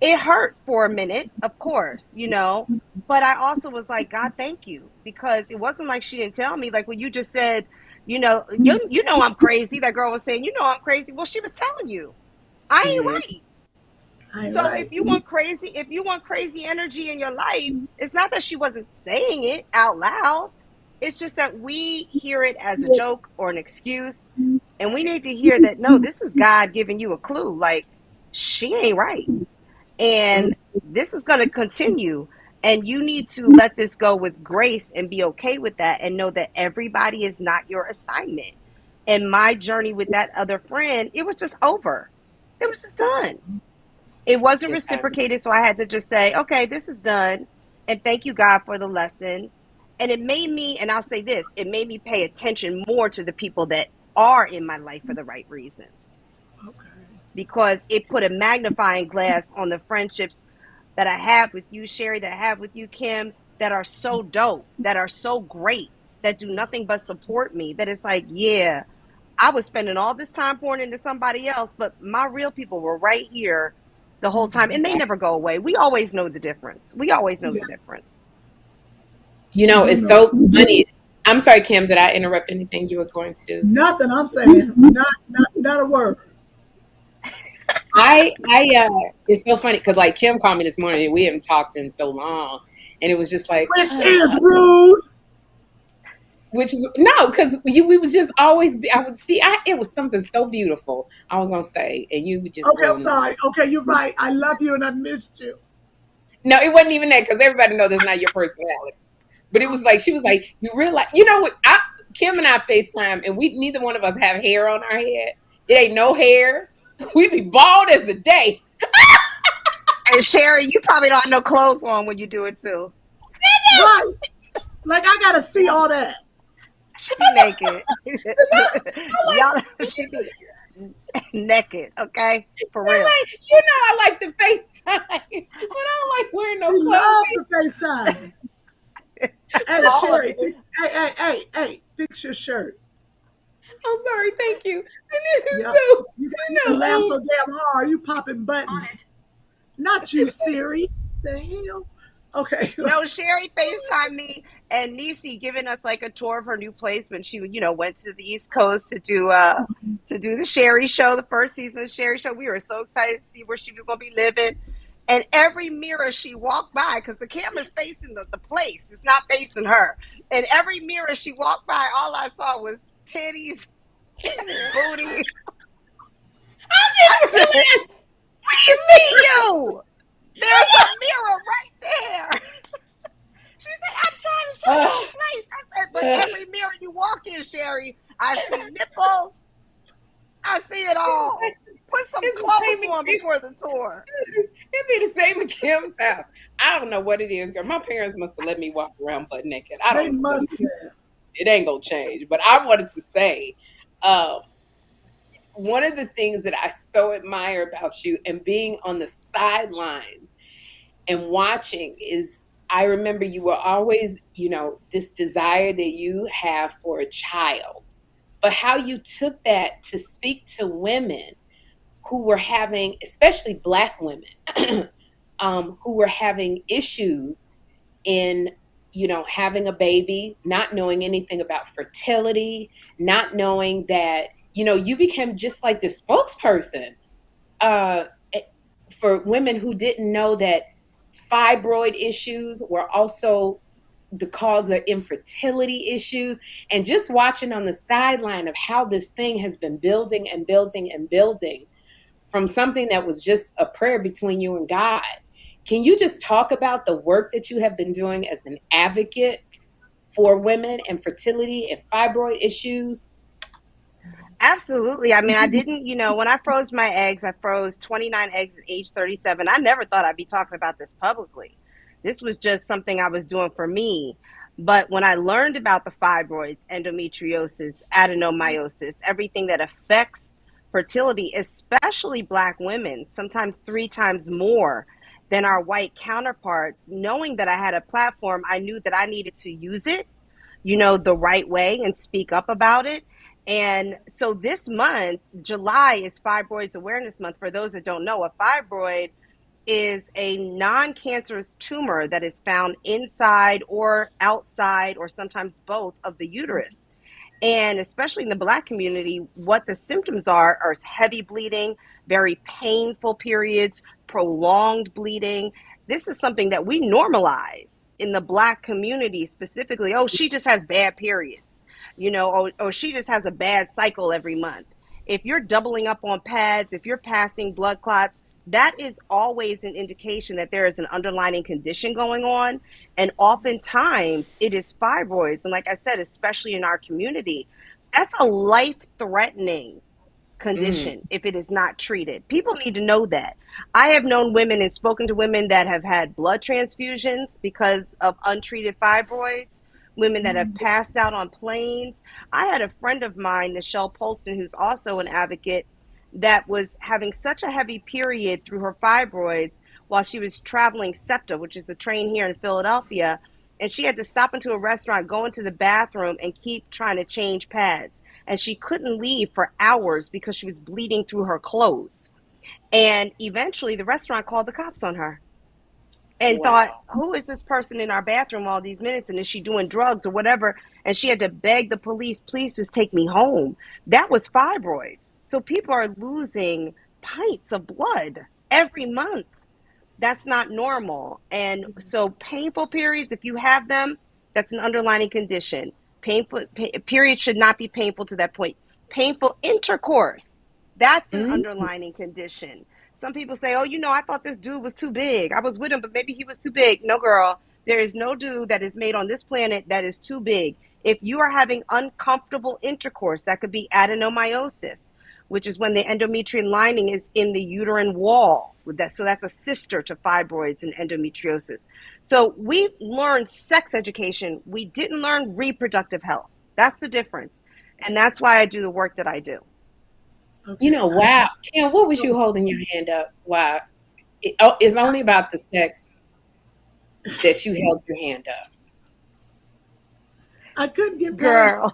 it hurt for a minute, of course, but I also was like, God, thank you, because it wasn't like she didn't tell me. Like when you just said, I'm crazy. That girl was saying, I'm crazy. Well, she was telling you, I ain't right. If you want crazy energy in your life, it's not that she wasn't saying it out loud. It's just that we hear it as a joke or an excuse. And we need to hear that, no, this is God giving you a clue. Like, she ain't right. And this is going to continue. And you need to let this go with grace and be okay with that and know that everybody is not your assignment. And my journey with that other friend, it was just over. It was just done. It wasn't reciprocated, so I had to just say, okay, this is done, and thank you, God, for the lesson. And it made me, and I'll say this, it made me pay attention more to the people that are in my life for the right reasons. Okay. Because it put a magnifying glass on the friendships that I have with you, Sherri, that I have with you, Kym, that are so dope, that are so great, that do nothing but support me, that it's like, yeah, I was spending all this time pouring into somebody else, but my real people were right here the whole time, and they never go away. We always know the difference. The difference. It's so funny. I'm sorry, Kym, did I interrupt anything you were going to? Nothing. I'm saying not a word. It's so funny because like Kym called me this morning and we haven't talked in so long, and it was just like, which is rude. which is no, because we was just always. I would see. It was something so beautiful. I was gonna say, and you just. Okay, I'm sorry. Okay, you're right. I love you and I missed you. No, it wasn't even that because everybody knows that's not your personality. But it was like she was like, you realize, you know what? Kym and I FaceTime, and we neither one of us have hair on our head. It ain't no hair. We be bald as the day. And Sherri, you probably don't have no clothes on when you do it too. Right. Like I gotta see all that. She be naked. Y'all, she be naked, okay? For real. Like, I like to FaceTime, but I don't like wearing no She clothes. loves to FaceTime. Hey, Sherri. Hey, fix your shirt. I'm sorry, thank you. And this is Yep. so, You laugh so damn hard, you popping buttons. Not you, Siri. The hell? Okay. No, Sherri FaceTimed me and Nisi giving us like a tour of her new place when she, went to the East Coast to do the Sherri show, the first season of the Sherri show. We were so excited to see where she was gonna be living. And every mirror she walked by, because the camera's facing the place, it's not facing her. And every mirror she walked by, all I saw was titties, booty. We see you. There's a mirror right there. She said, I'm trying to show you the place. I said, but every mirror you walk in, Sherri, I see nipples. I see it all. Put some clothes on before the tour. It'd be the same at Kym's house. I don't know what it is, girl. My parents must have let me walk around butt naked. They must have. It ain't gonna change. But I wanted to say, one of the things that I so admire about you and being on the sidelines and watching is, I remember you were always, this desire that you have for a child, but how you took that to speak to women who were having, especially Black women, who were having issues in, having a baby, not knowing anything about fertility, not knowing that, you became just like the spokesperson for women who didn't know that fibroid issues were also the cause of infertility issues. And just watching on the sideline of how this thing has been building and building and building from something that was just a prayer between you and God. Can you just talk about the work that you have been doing as an advocate for women and fertility and fibroid issues? Absolutely. I mean, I didn't, when I froze my eggs, I froze 29 eggs at age 37. I never thought I'd be talking about this publicly. This was just something I was doing for me. But when I learned about the fibroids, endometriosis, adenomyosis, everything that affects fertility, especially Black women, sometimes 3 times more than our white counterparts, knowing that I had a platform, I knew that I needed to use it, the right way and speak up about it. And so this month, July, is Fibroids Awareness Month. For those that don't know, a fibroid is a non-cancerous tumor that is found inside or outside, or sometimes both, of the uterus. And especially in the Black community, what the symptoms are heavy bleeding, very painful periods, prolonged bleeding. This is something that we normalize in the Black community specifically. Oh, she just has bad periods. Or she just has a bad cycle every month. If you're doubling up on pads, if you're passing blood clots, that is always an indication that there is an underlying condition going on. And oftentimes it is fibroids. And like I said, especially in our community, that's a life-threatening condition if it is not treated. People need to know that. I have known women and spoken to women that have had blood transfusions because of untreated fibroids. Women that have passed out on planes. I had a friend of mine, Nichelle Polston, who's also an advocate, that was having such a heavy period through her fibroids while she was traveling SEPTA, which is the train here in Philadelphia. And she had to stop into a restaurant, go into the bathroom, and keep trying to change pads. And she couldn't leave for hours because she was bleeding through her clothes. And eventually the restaurant called the cops on her. And thought, who is this person in our bathroom all these minutes? And is she doing drugs or whatever? And she had to beg the police, please just take me home. That was fibroids. So people are losing pints of blood every month. That's not normal. And so painful periods, if you have them, that's an underlying condition. Period should not be painful to that point. Painful intercourse, that's an Mm-hmm. underlying condition. Some people say, oh, I thought this dude was too big. I was with him, but maybe he was too big. No, girl, there is no dude that is made on this planet that is too big. If you are having uncomfortable intercourse, that could be adenomyosis, which is when the endometrial lining is in the uterine wall. So that's a sister to fibroids and endometriosis. So we learned sex education. We didn't learn reproductive health. That's the difference. And that's why I do the work that I do. Okay. Wow. Kym, what was you holding your hand up? Wow. It's only about the sex that you held your hand up. I couldn't get past.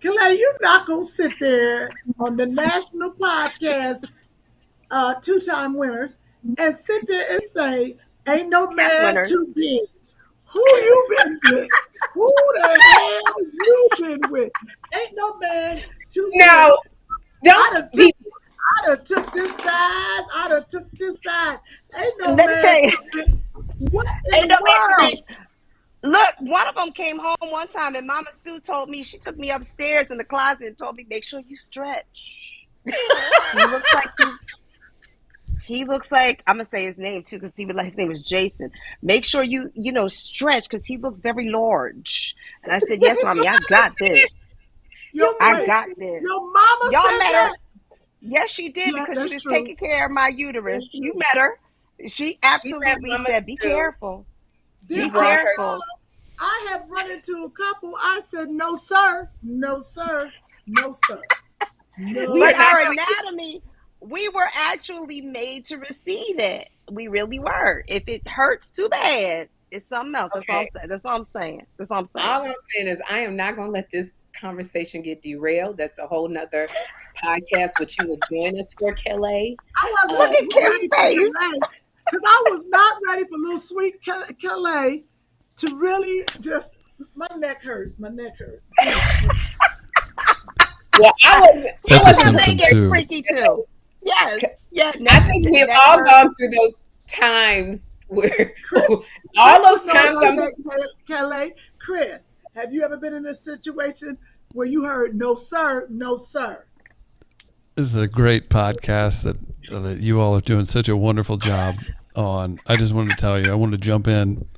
Kellee, you're not going to sit there on the national podcast, 2-time winners, and sit there and say, ain't no man too big. Who you been with? Who the hell you been with? Ain't no man too big. No, don't be. I'd have took this side. I'd have took this side. Ain't no man too big. What in the world? Look, one of them came home one time and Mama Stu told me, she took me upstairs in the closet and told me, make sure you stretch. He looks like, I'm going to say his name too, because his name was Jason. Make sure you stretch, because he looks very large. And I said, yes, Mommy, I got this. I got this. Your mama Y'all said met that? her. Yes, she did, because she was true. taking care of my uterus. You met her. She absolutely said, be careful. Be careful. I have run into a couple. I said, no, sir. No, sir. No, sir. No. But our anatomy, we were actually made to receive it. We really were. If it hurts too bad, it's something else. Okay. That's all I'm saying. All I'm saying is I am not going to let this conversation get derailed. That's a whole nother podcast, which you will join us for, Kellee. I wasn't look at Kym's face. Because I was not ready for little sweet Kellee to really just, my neck hurt. Well, I wasn't too. freaky too. Yes. Yeah. I think we've all gone through those times where all those times Kellee, Chris, have you ever been in a situation where you heard no sir, no sir? This is a great podcast that you all are doing such a wonderful job on. I just wanted to tell you, I wanted to jump in,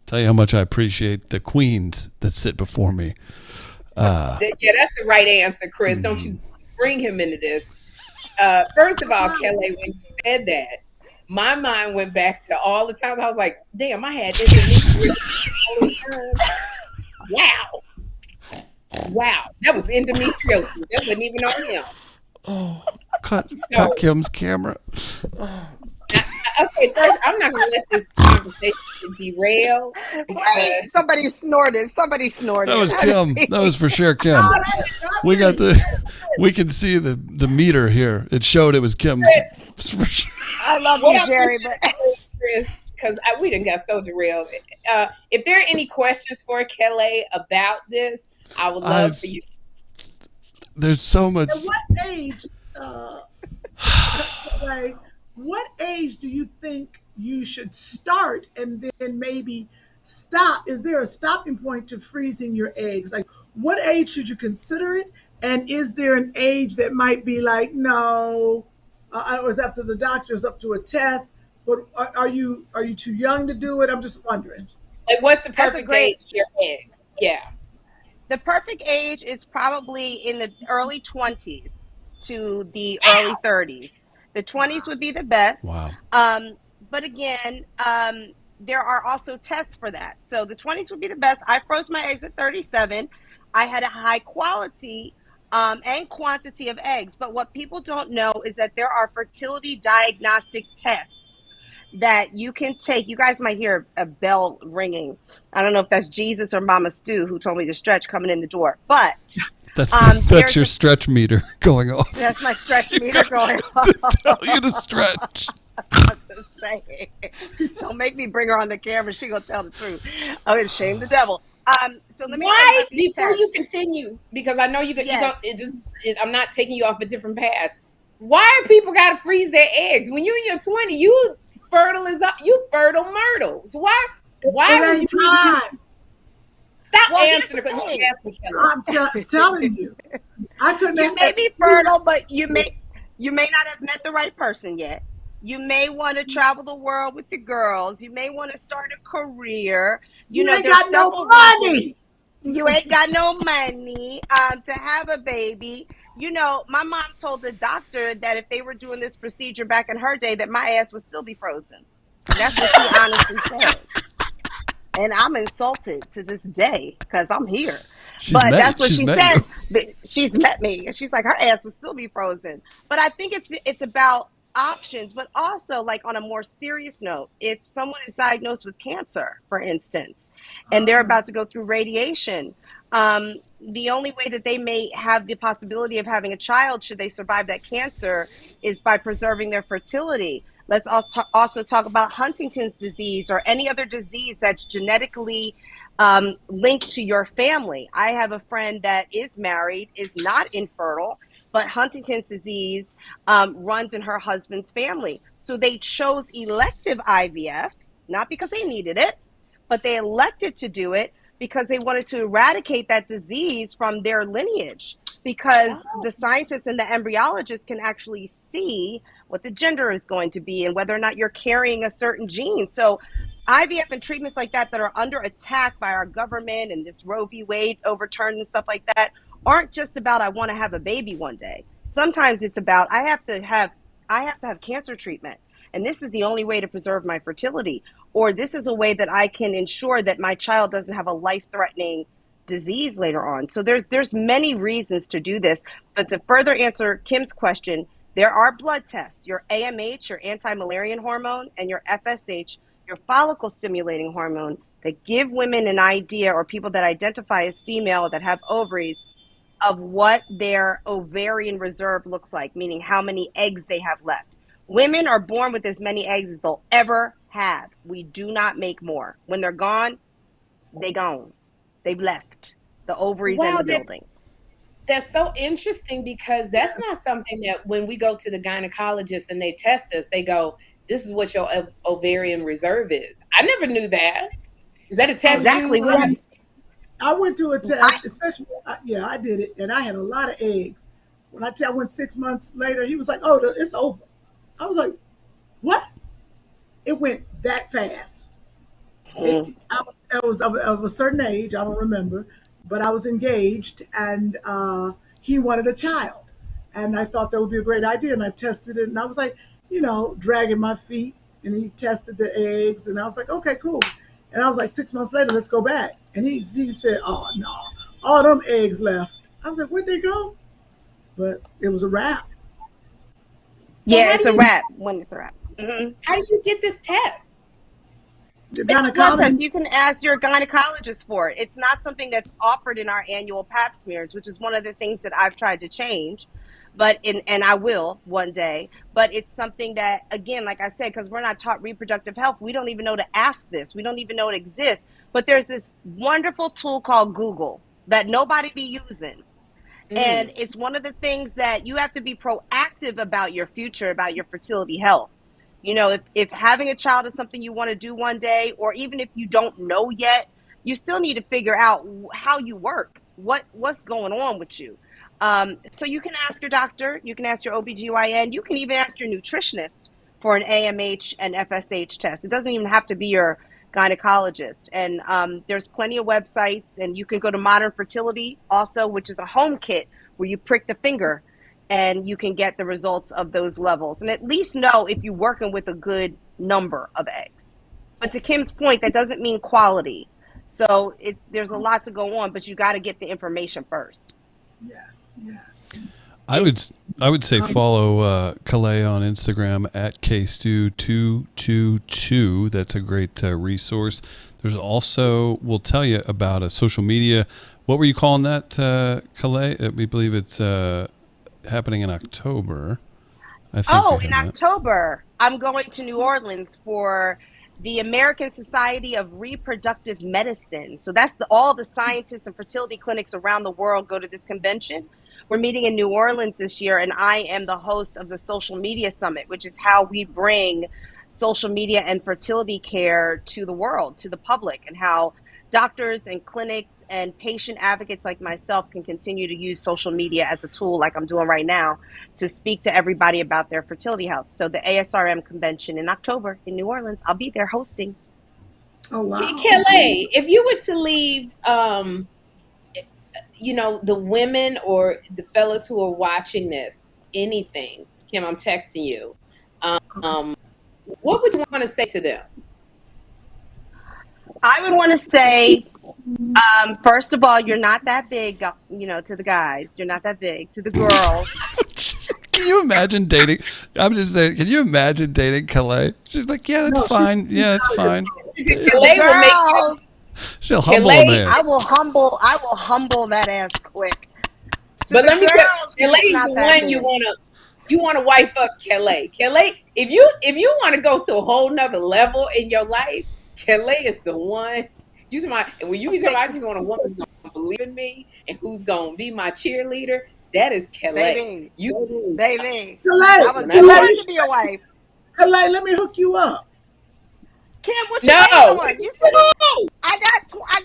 tell you how much I appreciate the queens that sit before me. Yeah, that's the right answer, Chris. Don't you bring him into this. First of all, Kellee, when you said that, my mind went back to all the times I was like, damn, I had endometriosis all the time. Wow. That was endometriosis. That wasn't even on him. Oh, cut Kym's camera. Okay, first, I'm not going to let this conversation derail. Wait, somebody snorted. That was Kym. That was for sure Kym. We can see the meter here. It showed it was Kym's. I love you, Sherri, but Chris, because we done got so derailed. If there are any questions for Kellee about this, I would love for you. There's so much. At what age do you think you should start and then maybe stop? Is there a stopping point to freezing your eggs? Like, what age should you consider it? And is there an age that might be like, no, it was up to the doctor, it's up to a test? But are you too young to do it? I'm just wondering. Like, what's the perfect age for your eggs? Yeah. The perfect age is probably in the early 20s to the early 30s. The 20s would be the best. Wow. But again, there are also tests for that. So the 20s would be the best. I froze my eggs at 37. I had a high quality and quantity of eggs. But what people don't know is that there are fertility diagnostic tests that you can take. You guys might hear a bell ringing. I don't know if that's Jesus or Mama Stu who told me to stretch coming in the door. But that's your stretch meter going off. That's my stretch meter going off. To tell you to stretch. I'm just saying. Don't make me bring her on the camera. She gonna tell the truth. I'm gonna shame the devil. So let me. Why? Before you continue, because I know you. I'm not taking you off a different path. Why are people got to freeze their eggs when you in your 20? You fertile myrtle. So why would you? Time. Stop Well, here's answering the because thing. I'm asking Kellee. I'm telling you, I couldn't. You may be fertile, but you may not have met the right person yet. You may want to travel the world with the girls. You may want to start a career. You ain't there's got no several reasons. money. You ain't got no money to have a baby. My mom told the doctor that if they were doing this procedure back in her day, that my ass would still be frozen. That's what she honestly said. And I'm insulted to this day because I'm here. That's what she said. She's met me. And she's like, her ass will still be frozen. But I think it's about options, but also, like, on a more serious note, if someone is diagnosed with cancer, for instance, and they're about to go through radiation, the only way that they may have the possibility of having a child, should they survive that cancer, is by preserving their fertility. Let's also talk about Huntington's disease or any other disease that's genetically linked to your family. I have a friend that is married, is not infertile, but Huntington's disease runs in her husband's family. So they chose elective IVF, not because they needed it, but they elected to do it because they wanted to eradicate that disease from their lineage, because the scientists and the embryologists can actually see what the gender is going to be and whether or not you're carrying a certain gene. So IVF and treatments like that are under attack by our government, and this Roe v. Wade overturned and stuff like that, aren't just about, I want to have a baby one day. Sometimes it's about, I have to have cancer treatment, and this is the only way to preserve my fertility, or this is a way that I can ensure that my child doesn't have a life-threatening disease later on. So there's many reasons to do this. But to further answer Kym's question, there are blood tests, your AMH, your anti-Müllerian hormone, and your FSH, your follicle stimulating hormone, that give women an idea, or people that identify as female that have ovaries, of what their ovarian reserve looks like, meaning how many eggs they have left. Women are born with as many eggs as they'll ever have. We do not make more. When they're gone, they gone. They've left the ovaries and the building. That's so interesting, because that's not something that when we go to the gynecologist and they test us, they go, this is what your ovarian reserve is. I never knew that. Is that a test? Exactly. I went to a test, especially, I did it, and I had a lot of eggs. When I went 6 months later, he was like, oh, it's over. I was like, what? It went that fast. I was of a certain age, I don't remember, but I was engaged, and he wanted a child. And I thought that would be a great idea, and I tested it, and I was like, dragging my feet, and he tested the eggs, and I was like, okay, cool. And I was like, 6 months later, let's go back. And he said, oh, no, all them eggs left. I was like, where'd they go? But it was a wrap. So it's a wrap when it's a wrap. Mm-hmm. How do you get this test? It's a blood test. You can ask your gynecologist for it. It's not something that's offered in our annual pap smears, which is one of the things that I've tried to change. And I will one day. But it's something that, again, like I said, because we're not taught reproductive health, we don't even know to ask this. We don't even know it exists. But there's this wonderful tool called Google that nobody be using. And it's one of the things that you have to be proactive about your future, about your fertility health. If having a child is something you want to do one day, or even if you don't know yet, you still need to figure out how you work, what's going on with you. So you can ask your doctor, you can ask your OBGYN, you can even ask your nutritionist for an AMH and FSH test. It doesn't even have to be your gynecologist. And there's plenty of websites, and you can go to Modern Fertility also, which is a home kit where you prick the finger and you can get the results of those levels, and at least know if you're working with a good number of eggs. But to Kym's point, that doesn't mean quality. So there's a lot to go on, but you got to get the information first. Yes. I would say follow Kellee on Instagram at kstew222. That's a great resource. There's also, we'll tell you about a social media. What were you calling that, Kellee? We believe it's happening in October. In October, I'm going to New Orleans for the American Society of Reproductive Medicine. So that's all the scientists and fertility clinics around the world go to this convention. We're meeting in New Orleans this year, and I am the host of the Social Media Summit, which is how we bring social media and fertility care to the world, to the public, and how doctors and clinics and patient advocates like myself can continue to use social media as a tool, like I'm doing right now, to speak to everybody about their fertility health. So the ASRM convention in October in New Orleans, I'll be there hosting. Oh wow. Kellee, if you were to leave, the women or the fellas who are watching this, anything, Kym, I'm texting you. What would you want to say to them? I would want to say, first of all, you're not that big, to the guys. You're not that big. To the girls. Can you imagine dating? I'm just saying, can you imagine dating Kellee? She's like, yeah, that's fine. Yeah, it's fine. Kellee will make She'll humble a man. I will humble that ass quick. But let me tell you, Kellee's the one you want to wife up, Kellee. Kellee, if you want to go to a whole nother level in your life, Kellee is the one. And when you be talking, I just want a woman who's going to believe in me and who's going to be my cheerleader. That is Kellee. Baby. Kellee, I was born to be a wife. Kellee, let me hook you up. Kym, what you doing? You said I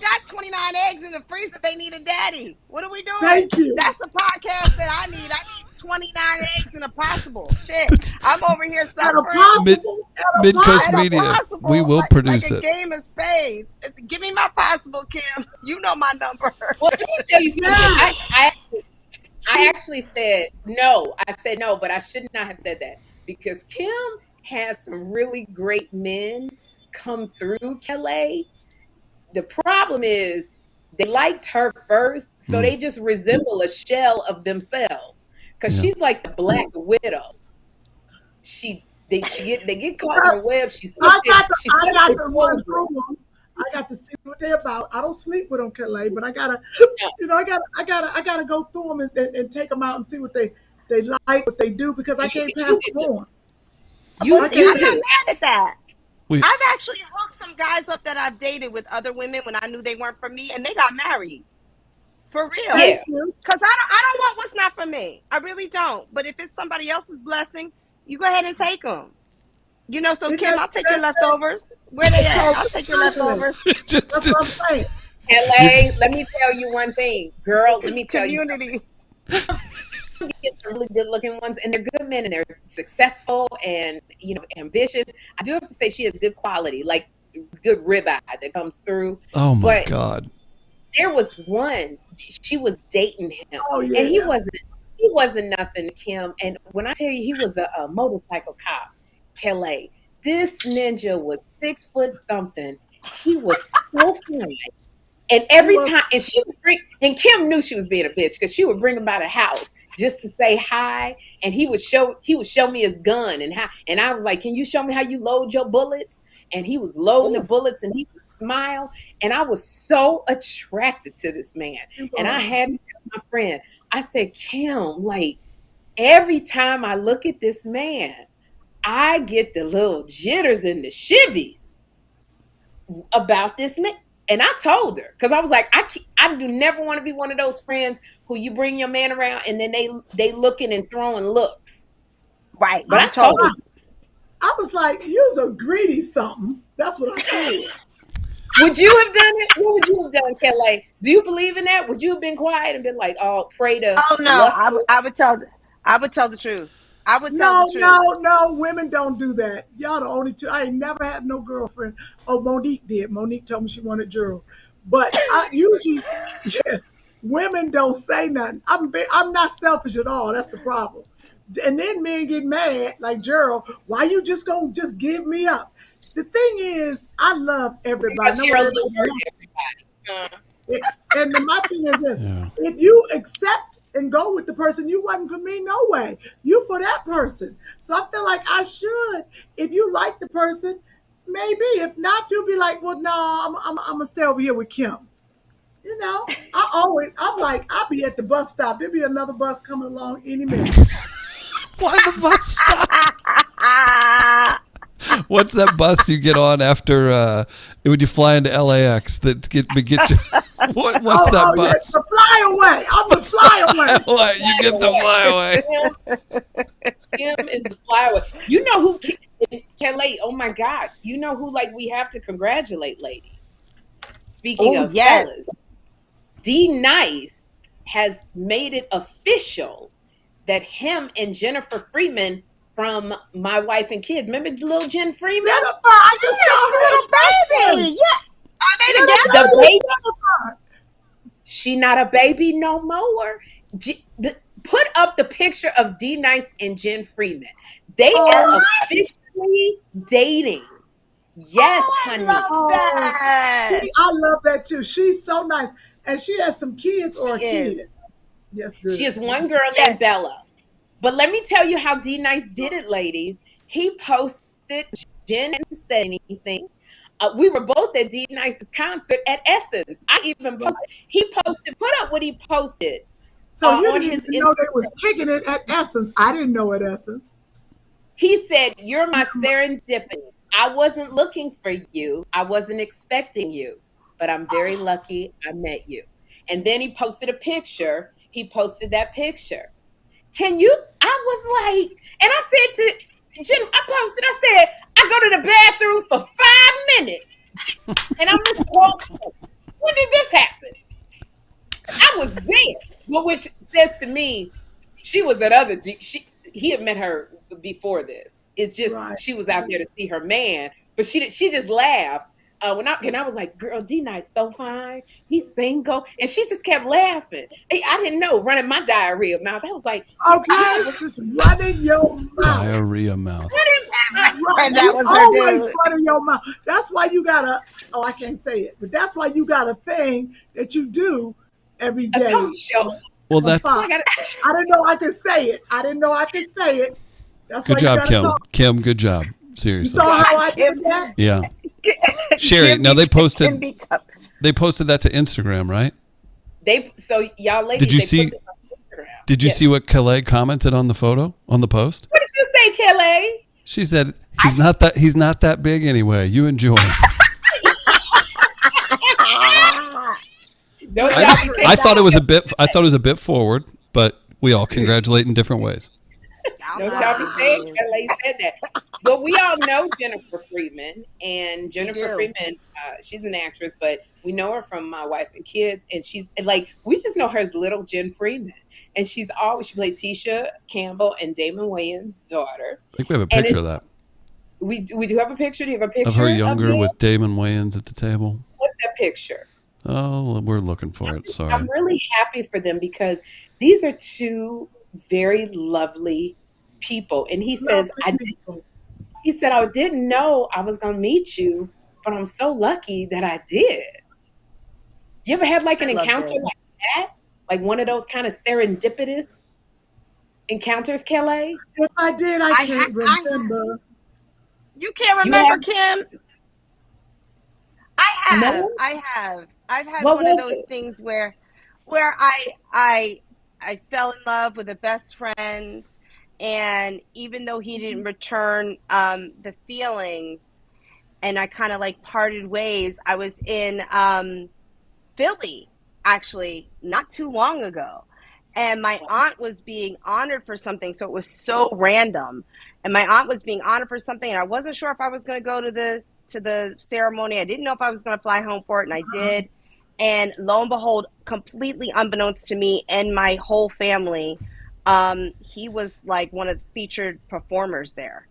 got 29 eggs in the freezer. They need a daddy. What are we doing? Thank you. That's the podcast that I need. I need 29 eggs in a possible. Shit. I'm over here suffering. Mid-Coast Media. We will produce it. Like a game of spades. Give me my possible, Kym. You know my number. Well, let me tell you something. I actually said no. I said no, but I should not have said that because Kym has some really great men come through Kellee. The problem is they liked her first, so they just resemble a shell of themselves because she's like the Black Widow. They get caught in her web. I got to see what they're about. I don't sleep with them, Kellee, but I gotta go through them and take them out and see what they like, what they do, because I can't pass them on. I'm not mad at that. I've actually hooked some guys up that I've dated with other women when I knew they weren't for me, and they got married. For real. Yeah. Because I don't want what's not for me. I really don't. But if it's somebody else's blessing, you go ahead and take them. So Kym, I'll take your leftovers. Where they at? I'll take your leftovers. That's what I'm saying. Kellee, let me tell you one thing. Girl, let me tell you something. Get some really good looking ones, and they're good men, and they're successful and ambitious. I do have to say she has good quality, like good ribeye that comes through. Oh my God. There was one, she was dating him, and he wasn't nothing to Kym. And when I tell you he was a motorcycle cop, Kellee, this ninja was 6 foot something. He was so fine. And every time, and she would bring, and Kym knew she was being a bitch because she would bring him by the house just to say hi, and he would show me his gun and I was like, "Can you show me how you load your bullets?" And he was loading the bullets, and he would smile, and I was so attracted to this man. And I had to tell my friend, I said, "Kym, like every time I look at this man, I get the little jitters and the shivvies about this man." And I told her, because I was like, I do never want to be one of those friends who you bring your man around and then they looking and throwing looks. Right. But I told her. I was like, you's a greedy something. That's what I said. Would you have done it? What would you have done, Kellee? Do you believe in that? Would you have been quiet and been like, "Oh, pray to"? Oh no, I would tell the truth. I would tell the truth. No, women don't do that. Y'all the only two. I ain't never had no girlfriend. Oh, Monique did. Monique told me she wanted Gerald. But I usually, women don't say nothing. I'm not selfish at all. That's the problem. And then men get mad, like Gerald, why you just gonna just give me up? The thing is, I love everybody. And my thing is this: if you accept and go with the person, you wasn't for me, no way. You for that person. So I feel like I should. If you like the person, maybe. If not, you'll be like, well, no, I'm gonna stay over here with Kym. I'm like, I'll be at the bus stop. There'll be another bus coming along any minute. Why the bus stop? What's that bus you get on after when you fly into LAX that get you? What's that bus? It's the flyaway. I'm the flyaway. You get the flyaway. Kym is the flyaway. You know who, Kellee? Oh my gosh! You know who? Like we have to congratulate, ladies. Speaking of fellas, D Nice has made it official that him and Jennifer Freeman from My Wife and Kids. Remember little Jen Freeman? Jennifer, I just saw her. Baby, yeah. Are they The together? baby. She not a baby no more. Put up the picture of D Nice and Jen Freeman. They are officially dating. Yes, honey. That. I love that too. She's so nice. And she has some kids or a kid. Yes, good. She has one girl named Bella. But let me tell you how D Nice did it, ladies. He posted, Jen didn't say anything. We were both at D Nice's concert at Essence. He posted, put up what he posted. So you didn't even know they was kicking it at Essence. I didn't know at Essence. He said, "You're my serendipity. I wasn't looking for you. I wasn't expecting you, but I'm very lucky I met you." And then he posted a picture. He posted that picture. I was like, and I said to Jen, I said, I go to the bathroom for 5 minutes. And I'm just walking. When did this happen? I was there. Well, which says to me, she was at he had met her before this. It's just she was out there to see her man, but she just laughed. When I was like, girl, D Nice so fine. He's single. And she just kept laughing. I didn't know, running my diarrhea mouth. I was like, okay, just running your mouth. Diarrhea mouth. And that was always running your mouth. That's why you got I can't say it, but that's why you got a thing that you do every day. A talk show. Well, that's. I didn't know I could say it. That's good why job, you gotta Kym. talk. Kym, good job. Seriously. You saw how I did that? Yeah. Sherri, now they posted that to Instagram, right? Y'all ladies, did you see what Kellee commented on the photo, on the post? What did you say, Kellee? She said he's not that big anyway. You enjoy. I thought it was a bit forward, but we all congratulate in different ways. No, shall be saying Kellee said that. But we all know Jennifer Freeman, and Jennifer Freeman, she's an actress, but we know her from My Wife and Kids, and she's like, we just know her as little Jen Freeman, and she played Tisha Campbell and Damon Wayans' daughter. I think we have a picture of that. We do have a picture. Do you have a picture of her younger with Damon Wayans at the table? What's that picture? Oh, we're looking for it. Sorry. I'm really happy for them because these are two very lovely people, and he says, He said, I didn't know I was going to meet you, but I'm so lucky that I did. You ever had like an encounter like that? Like one of those kind of serendipitous encounters, Kellee? If I did, I can't remember. You can't remember, Kym? I have. I've had one of those things where I fell in love with a best friend. And even though he didn't return the feelings, and I kind of like parted ways, I was in Philly actually not too long ago, and my aunt was being honored for something. So it was so random, and my aunt was being honored for something, and I wasn't sure if I was going to go to the ceremony. I didn't know if I was going to fly home for it, and I did. And lo and behold, completely unbeknownst to me and my whole family, he was like one of the featured performers there.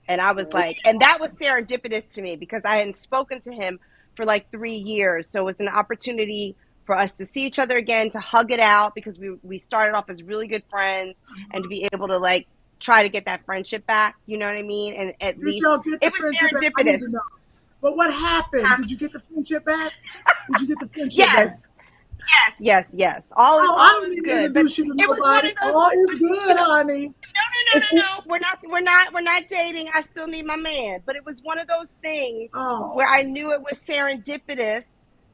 And I was like, and that was serendipitous to me because I hadn't spoken to him for like 3 years. So it was an opportunity for us to see each other again, to hug it out, because we started off as really good friends, and to be able to like try to get that friendship back. You know what I mean? And at least it was serendipitous. But what happened? Did you get the friendship back? Did you get the friendship back? Yes. All is good. But it was one of those. All is good, honey. No. We're not dating. I still need my man. But it was one of those things where I knew it was serendipitous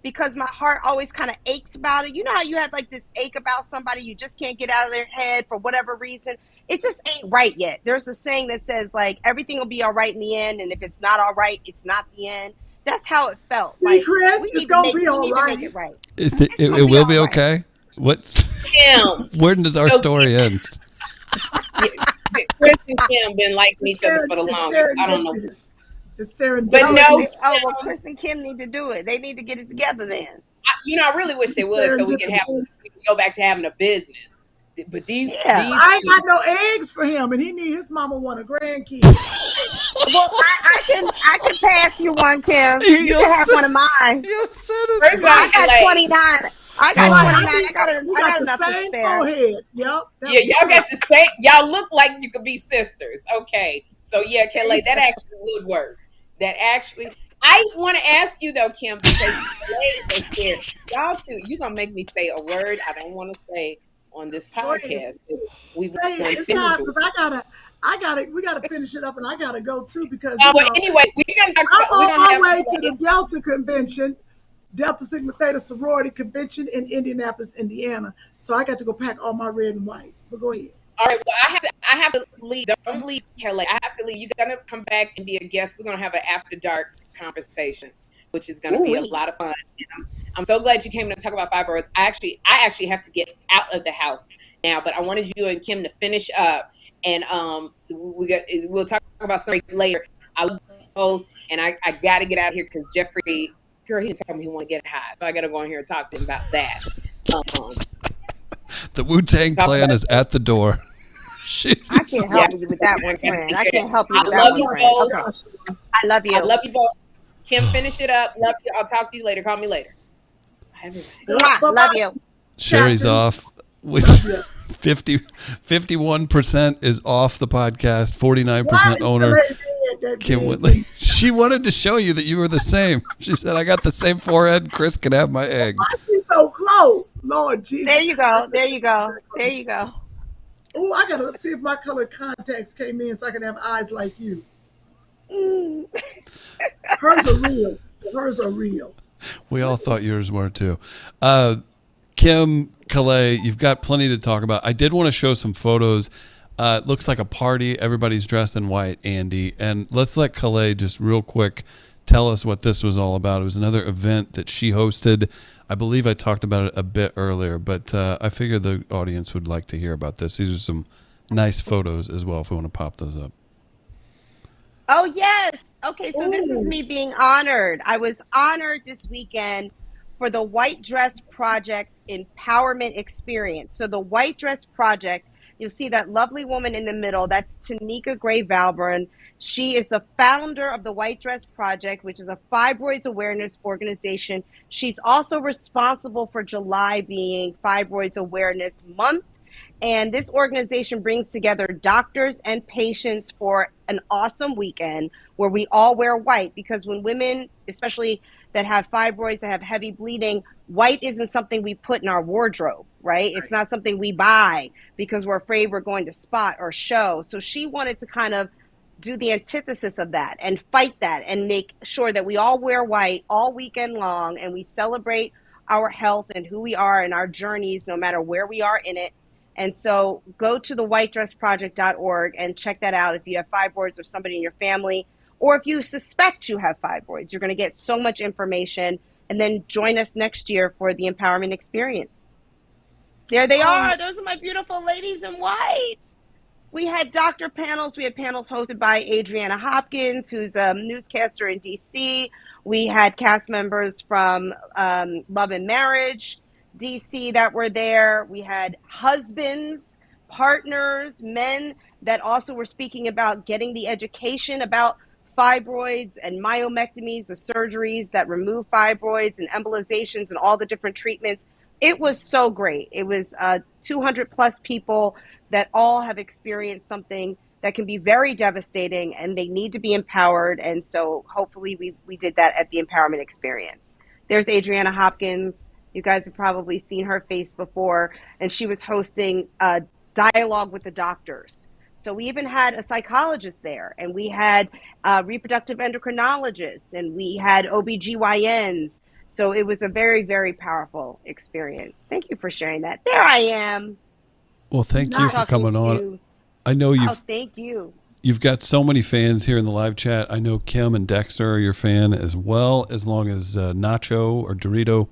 because my heart always kind of ached about it. You know how you have like this ache about somebody, you just can't get out of their head for whatever reason. It just ain't right yet. There's a saying that says like everything will be all right in the end, and if it's not all right, it's not the end. That's how it felt. See, Chris, it's gonna be all right. It will be okay. What? Kym. Where does our story end? Chris and Kym been liking each other for the longest. I don't know. It's serendipitous. But no. Chris and Kym need to do it. They need to get it together then. I really wish they would, so we can go back to having a business. But these I ain't got no eggs for him, and he need his mama want a grandkid. Well, I can pass you one, Kym. You can have one of mine. First of all, I got 29. I got 29. I got the enough to same spare. forehead. Yep. Yeah, y'all got the same. Y'all look like you could be sisters. Okay, so yeah, Kellee, that actually would work. I want to ask you though, Kym, because Kellee is so scared. Y'all too. You're gonna make me say a word I don't want to say on this podcast. We gotta finish it up, and I gotta go too because. Anyway, we're gonna talk about. I'm on my way to the Delta convention, Delta Sigma Theta sorority convention in Indianapolis, Indiana. So I got to go pack all my red and white. But go ahead. All right. Well, I have to leave. Don't leave, Kellee. I have to leave. You're gonna come back and be a guest. We're gonna have an after dark conversation, which is gonna be a lot of fun. I'm so glad you came to talk about fibroids. I actually have to get out of the house now, but I wanted you and Kym to finish up, and we'll talk about something later. I love you both, and I got to get out of here because Jeffrey, girl, he didn't tell me he want to get high, so I got to go in here and talk to him about that. The Wu-Tang Clan is at the door. I can't help you with that one, friend. I can't help you with that one, friend. Okay. I love you. I love you both. Kym, finish it up. Love you. I'll talk to you later. Call me later. Love you. Sherri's off. 51% is off the podcast. 49% owner. Kym Whitley. She wanted to show you that you were the same. She said, "I got the same forehead. Chris can have my egg." Why is she so close? Lord Jesus. There you go. Oh, I gotta see if my colored contacts came in so I can have eyes like you. Hers are real. We all thought yours were too. Kym, Kellee, you've got plenty to talk about. I did want to show some photos. It looks like a party. Everybody's dressed in white, Andy. And let's let Kellee just real quick tell us what this was all about. It was another event that she hosted. I believe I talked about it a bit earlier, but I figured the audience would like to hear about this. These are some nice photos as well if we want to pop those up. Oh, yes. Okay, so this is me being honored. I was honored this weekend for the White Dress Project's Empowerment Experience. So the White Dress Project, you'll see that lovely woman in the middle. That's Tanika Gray Valbrun. She is the founder of the White Dress Project, which is a fibroids awareness organization. She's also responsible for July being Fibroids Awareness Month. And this organization brings together doctors and patients for an awesome weekend where we all wear white, because when women, especially that have fibroids, that have heavy bleeding, white isn't something we put in our wardrobe, right? It's not something we buy because we're afraid we're going to spot or show. So she wanted to kind of do the antithesis of that and fight that and make sure that we all wear white all weekend long and we celebrate our health and who we are and our journeys no matter where we are in it. And so go to the whitedressproject.org and check that out if you have fibroids or somebody in your family, or if you suspect you have fibroids. You're going to get so much information. And then join us next year for the Empowerment Experience. There they are. Those are my beautiful ladies in white. We had doctor panels. We had panels hosted by Adriana Hopkins, who's a newscaster in D.C. We had cast members from Love and Marriage, DC, that were there. We had husbands, partners, men that also were speaking about getting the education about fibroids and myomectomies, the surgeries that remove fibroids and embolizations and all the different treatments. It was so great. It was 200 plus people that all have experienced something that can be very devastating, and they need to be empowered. And so hopefully we did that at the Empowerment Experience. There's Adriana Hopkins. You guys have probably seen her face before, and she was hosting a dialogue with the doctors. So we even had a psychologist there, and we had reproductive endocrinologists, and we had OBGYNs. So it was a very, very powerful experience. Thank you for sharing that. There I am. Well, thank you for coming on. I know you've. Oh, thank you. You've got so many fans here in the live chat. I know Kym and Dexter are your fan as well, as long as Nacho or Dorito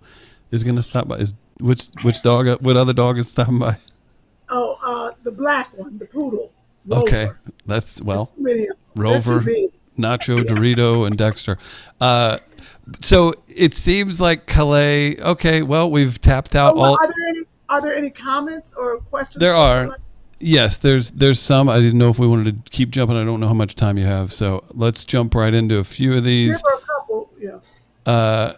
is going to stop by. Which dog? What other dog is stopping by? Oh, the black one, the poodle. Rover. Okay, that's Rover. Nacho, Dorito, and Dexter. So it seems like Kellee. Okay, well, we've tapped out all. Are there any comments or questions? There are. Yes, there's some. I didn't know if we wanted to keep jumping. I don't know how much time you have, so let's jump right into a few of these. Here are a couple. Yeah.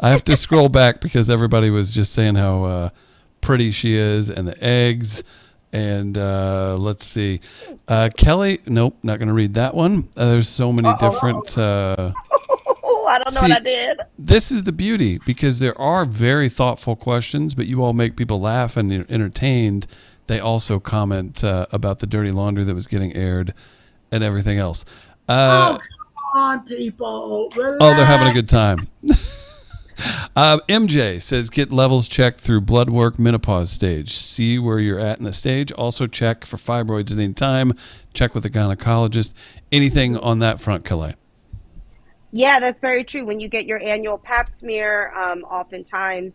I have to scroll back because everybody was just saying how pretty she is and the eggs. And let's see. Kellee, nope, not going to read that one. There's so many different. I don't know what I did. This is the beauty because there are very thoughtful questions, but you all make people laugh and entertained. They also comment about the dirty laundry that was getting aired and everything else. Come on, people. Relax. Oh, they're having a good time. MJ says, get levels checked through blood work menopause stage. See where you're at in the stage. Also check for fibroids at any time. Check with a gynecologist. Anything on that front, Kellee? Yeah, that's very true. When you get your annual pap smear, oftentimes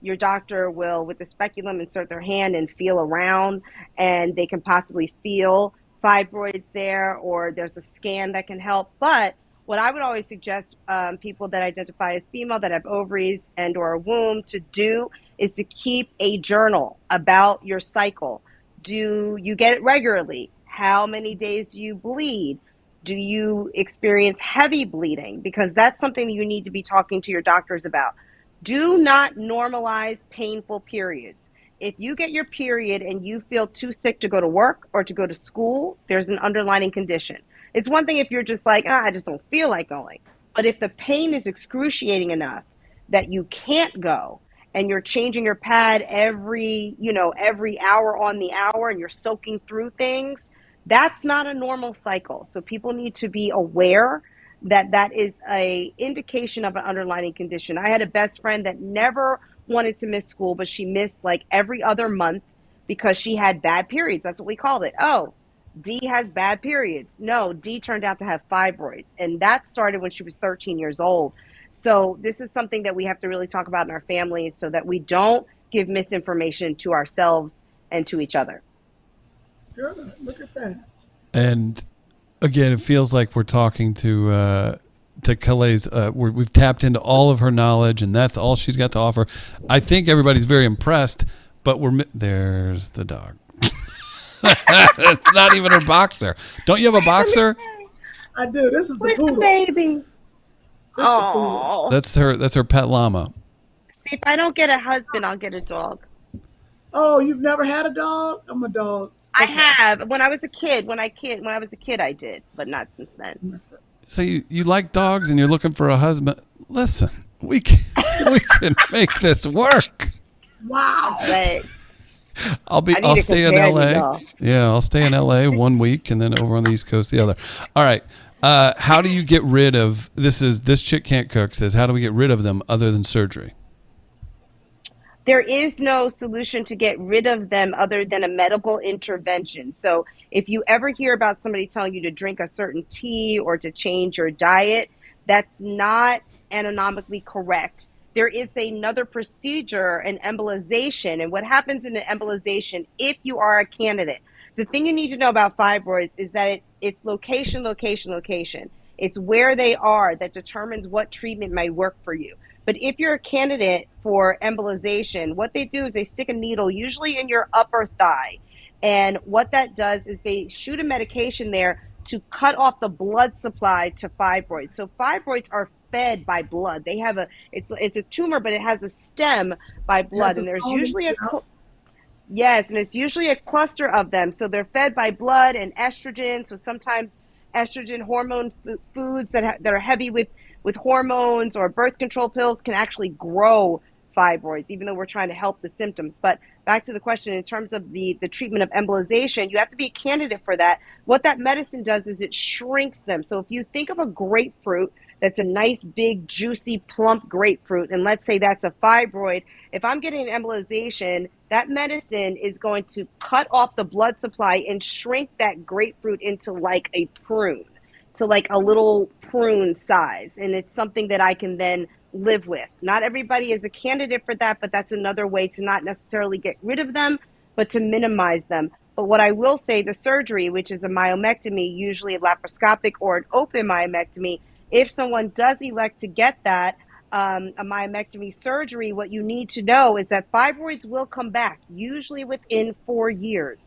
your doctor will, with the speculum, insert their hand and feel around, and they can possibly feel fibroids there, or there's a scan that can help. But what I would always suggest people that identify as female, that have ovaries and or a womb, to do is to keep a journal about your cycle. Do you get it regularly? How many days do you bleed? Do you experience heavy bleeding? Because that's something that you need to be talking to your doctors about. Do not normalize painful periods. If you get your period and you feel too sick to go to work or to go to school, there's an underlying condition. It's one thing if you're just like, I just don't feel like going. But if the pain is excruciating enough that you can't go, and you're changing your pad every hour on the hour, and you're soaking through things, that's not a normal cycle. So people need to be aware that that is a indication of an underlying condition. I had a best friend that never wanted to miss school, but she missed like every other month because she had bad periods. That's what we called it. Oh, D has bad periods. No, D turned out to have fibroids. And that started when she was 13 years old. So this is something that we have to really talk about in our families so that we don't give misinformation to ourselves and to each other. Good. Look at that. And again, it feels like we're talking to Kellee's. We've tapped into all of her knowledge, and that's all she's got to offer. I think everybody's very impressed, but there's the dog. It's not even her boxer. Don't you have a boxer? I do. This is the poodle. The baby. Oh, that's her pet llama. See, if I don't get a husband, I'll get a dog. Oh, you've never had a dog? I'm a dog. I have. When I was a kid, I did, but not since then. So you like dogs and you're looking for a husband. Listen, we can make this work. Wow. But I'll stay in LA. Yeah, I'll stay in LA 1 week and then over on the East Coast the other. All right. How do you get rid of this chick can't cook says, how do we get rid of them other than surgery? There is no solution to get rid of them other than a medical intervention. So if you ever hear about somebody telling you to drink a certain tea or to change your diet, that's not anatomically correct. There is another procedure, an embolization. And what happens in an embolization, if you are a candidate, the thing you need to know about fibroids is that it's location, location, location. It's where they are that determines what treatment might work for you. But if you're a candidate for embolization, what they do is they stick a needle usually in your upper thigh. And what that does is they shoot a medication there to cut off the blood supply to fibroids. So fibroids are fed by blood. They have it's a tumor, but it has a stem by blood. And there's usually it's usually a cluster of them. So they're fed by blood and estrogen. So sometimes estrogen hormone foods that are heavy with hormones or birth control pills can actually grow fibroids, even though we're trying to help the symptoms. But back to the question, in terms of the treatment of embolization, you have to be a candidate for that. What that medicine does is it shrinks them. So if you think of a grapefruit that's a nice, big, juicy, plump grapefruit, and let's say that's a fibroid, if I'm getting an embolization, that medicine is going to cut off the blood supply and shrink that grapefruit into like a prune, to like a little prune size. And it's something that I can then live with. Not everybody is a candidate for that, but that's another way to not necessarily get rid of them, but to minimize them. But what I will say, the surgery, which is a myomectomy, usually a laparoscopic or an open myomectomy, if someone does elect to get that, a myomectomy surgery, what you need to know is that fibroids will come back, usually within 4 years.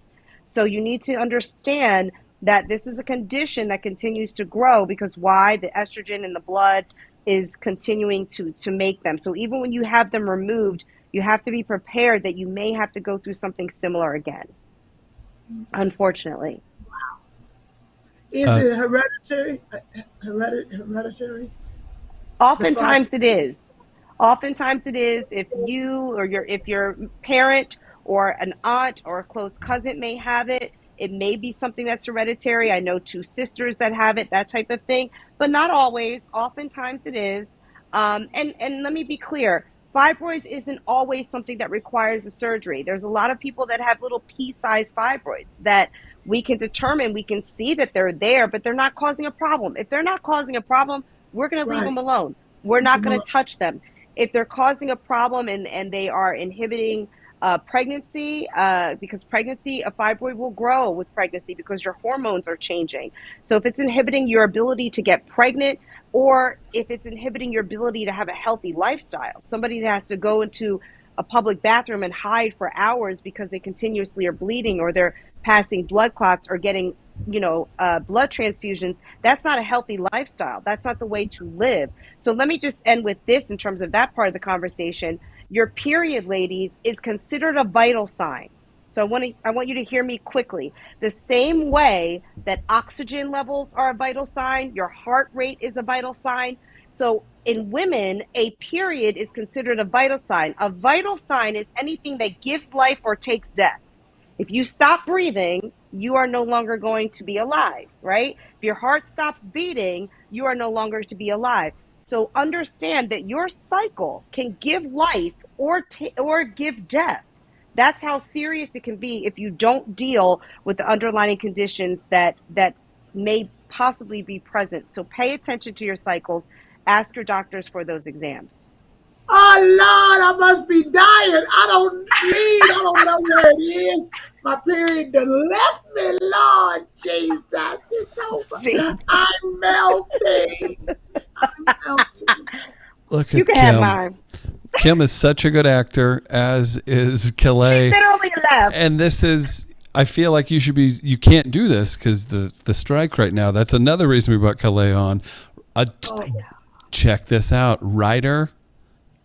So you need to understand that this is a condition that continues to grow because why? The estrogen in the blood is continuing to make them. So even when you have them removed, you have to be prepared that you may have to go through something similar again, unfortunately. Is it hereditary? Hereditary? Oftentimes it is. Oftentimes it is. If you or if your parent or an aunt or a close cousin may have it, it may be something that's hereditary. I know 2 sisters that have it, that type of thing, but not always. Oftentimes it is. And let me be clear, fibroids isn't always something that requires a surgery. There's a lot of people that have little pea-sized fibroids that we can determine, we can see that they're there, but they're not causing a problem. If they're not causing a problem, we're going to leave them alone. We're not going to touch them. If they're causing a problem and they are inhibiting pregnancy, because pregnancy, a fibroid will grow with pregnancy because your hormones are changing. So if it's inhibiting your ability to get pregnant, or if it's inhibiting your ability to have a healthy lifestyle, somebody that has to go into a public bathroom and hide for hours because they continuously are bleeding or they're passing blood clots or getting blood transfusions, that's not a healthy lifestyle. That's not the way to live. So let me just end with this in terms of that part of the conversation. Your period, ladies, is considered a vital sign. So I want you to hear me quickly. The same way that oxygen levels are a vital sign, your heart rate is a vital sign. So in women, a period is considered a vital sign. A vital sign is anything that gives life or takes death. If you stop breathing, you are no longer going to be alive, right? If your heart stops beating, you are no longer to be alive. So understand that your cycle can give life or give death. That's how serious it can be if you don't deal with the underlying conditions that may possibly be present. So pay attention to your cycles. Ask your doctors for those exams. Oh, Lord, I must be dying. I don't know where it is. My period done left me, Lord Jesus. It's over. I'm melting. Look you at can Kym. have mine. Kym is such a good actor, as is Kellee. She literally left. And this is, I feel like you can't do this because the strike right now. That's another reason we brought Kellee on. Check this out. Writer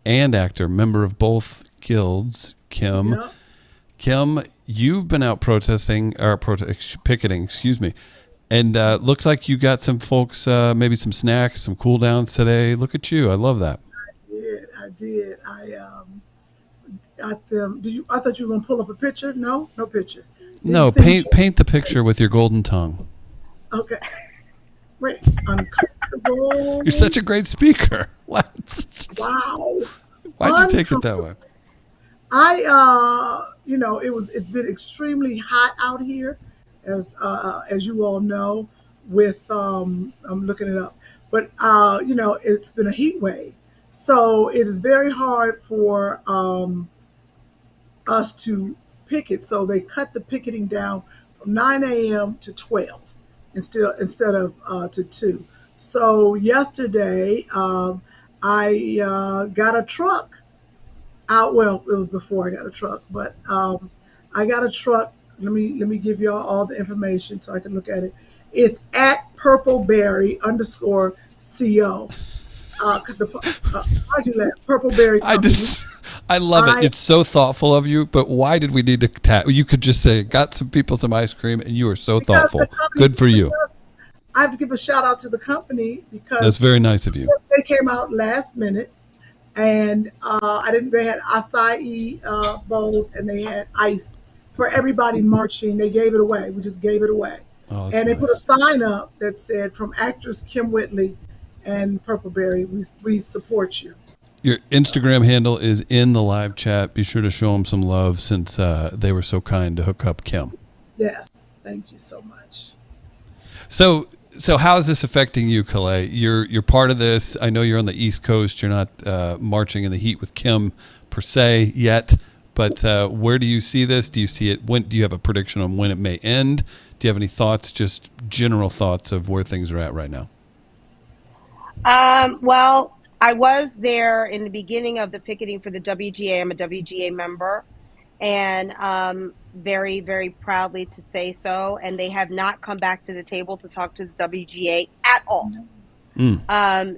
and actor, member of both guilds, Kym. Yep. Kym, you've been out picketing, and looks like you got some folks, maybe some snacks, some cool downs today. Look at you. I love that. I did. I got them. I thought you were gonna pull up a picture. No picture. No, paint the picture with your golden tongue. Okay. Wait, uncomfortable. You're such a great speaker. What? Wow. Why'd you take it that way? It's been extremely hot out here, as you all know. With I'm looking it up, but it's been a heat wave, so it is very hard for us to picket. So they cut the picketing down from 9 a.m. to 12, instead of to 2. So yesterday, I got a truck out. Well, it was before I got a truck, but I got a truck. Let me give y'all all the information so I can look at it. It's at purpleberry _CO. How'd you let Purpleberry? I love it. It's so thoughtful of you. But why did we need to? You could just say, "Got some people some ice cream," and you are so thoughtful. Good for you. I have to give a shout out to the company because that's very nice of you. They came out last minute, and They had acai bowls and they had ice for everybody marching. They gave it away. We just gave it away. Oh, and they nice. put a sign up that said, "From actress Kym Whitley and Purpleberry, we support you." Your Instagram handle is in the live chat. Be sure to show them some love since they were so kind to hook up Kym. Yes, thank you so much. So how is this affecting you, Kellee? You're part of this. I know you're on the East Coast. You're not marching in the heat with Kym per se yet, But where do you see this? Do you see it? Do you have a prediction on when it may end? Do you have any thoughts, just general thoughts of where things are at right now? Well, I was there in the beginning of the picketing for the WGA. I'm a WGA member, and very, very proudly to say so. And they have not come back to the table to talk to the WGA at all.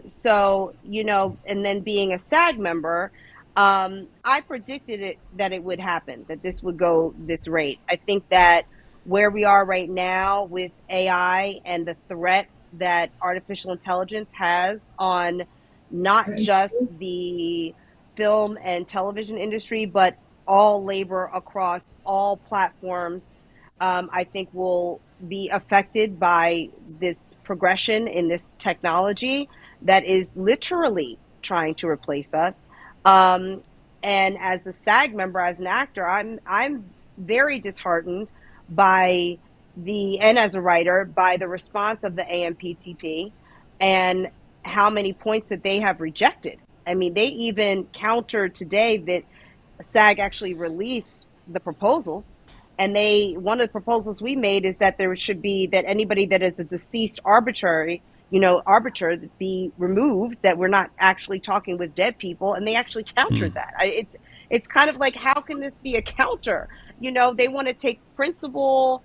So, and then being a SAG member, I predicted that it would happen, that this would go this rate. I think that where we are right now with AI and the threat that artificial intelligence has on not just the film and television industry, but all labor across all platforms, I think will be affected by this progression in this technology that is literally trying to replace us. And as a SAG member, as an actor, I'm very disheartened by and as a writer, by the response of the AMPTP and how many points that they have rejected. I mean, they even countered today that SAG actually released the proposals. And one of the proposals we made is that there should be that anybody that is a deceased arbiter be removed, that we're not actually talking with dead people. And they actually countered that. It's kind of like, how can this be a counter? They want to take principal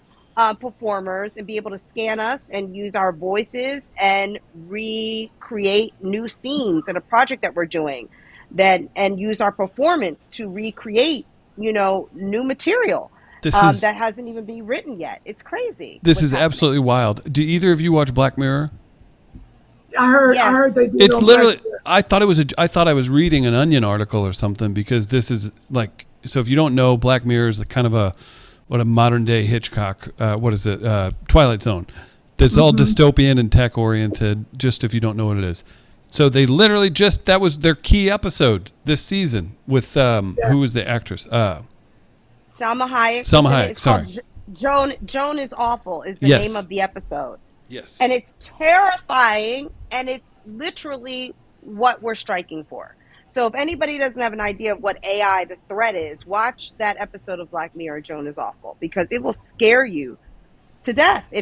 performers and be able to scan us and use our voices and recreate new scenes in a project that we're doing, and use our performance to recreate, new material. That hasn't even been written yet. It's crazy. This is absolutely wild. Do either of you watch Black Mirror? I heard they did. It's literally. I thought I was reading an Onion article or something, because this is like. So if you don't know, Black Mirror is kind of a modern day Hitchcock. What is it? Twilight Zone. That's all dystopian and tech oriented. Just if you don't know what it is. So they literally that was their key episode this season with who was the actress? Salma Hayek. Salma Hayek, sorry. Joan is Awful is the name of the episode. Yes. And it's terrifying, and it's literally what we're striking for. So if anybody doesn't have an idea of what AI, the threat is, watch that episode of Black Mirror, Joan is Awful, because it will scare you to death. I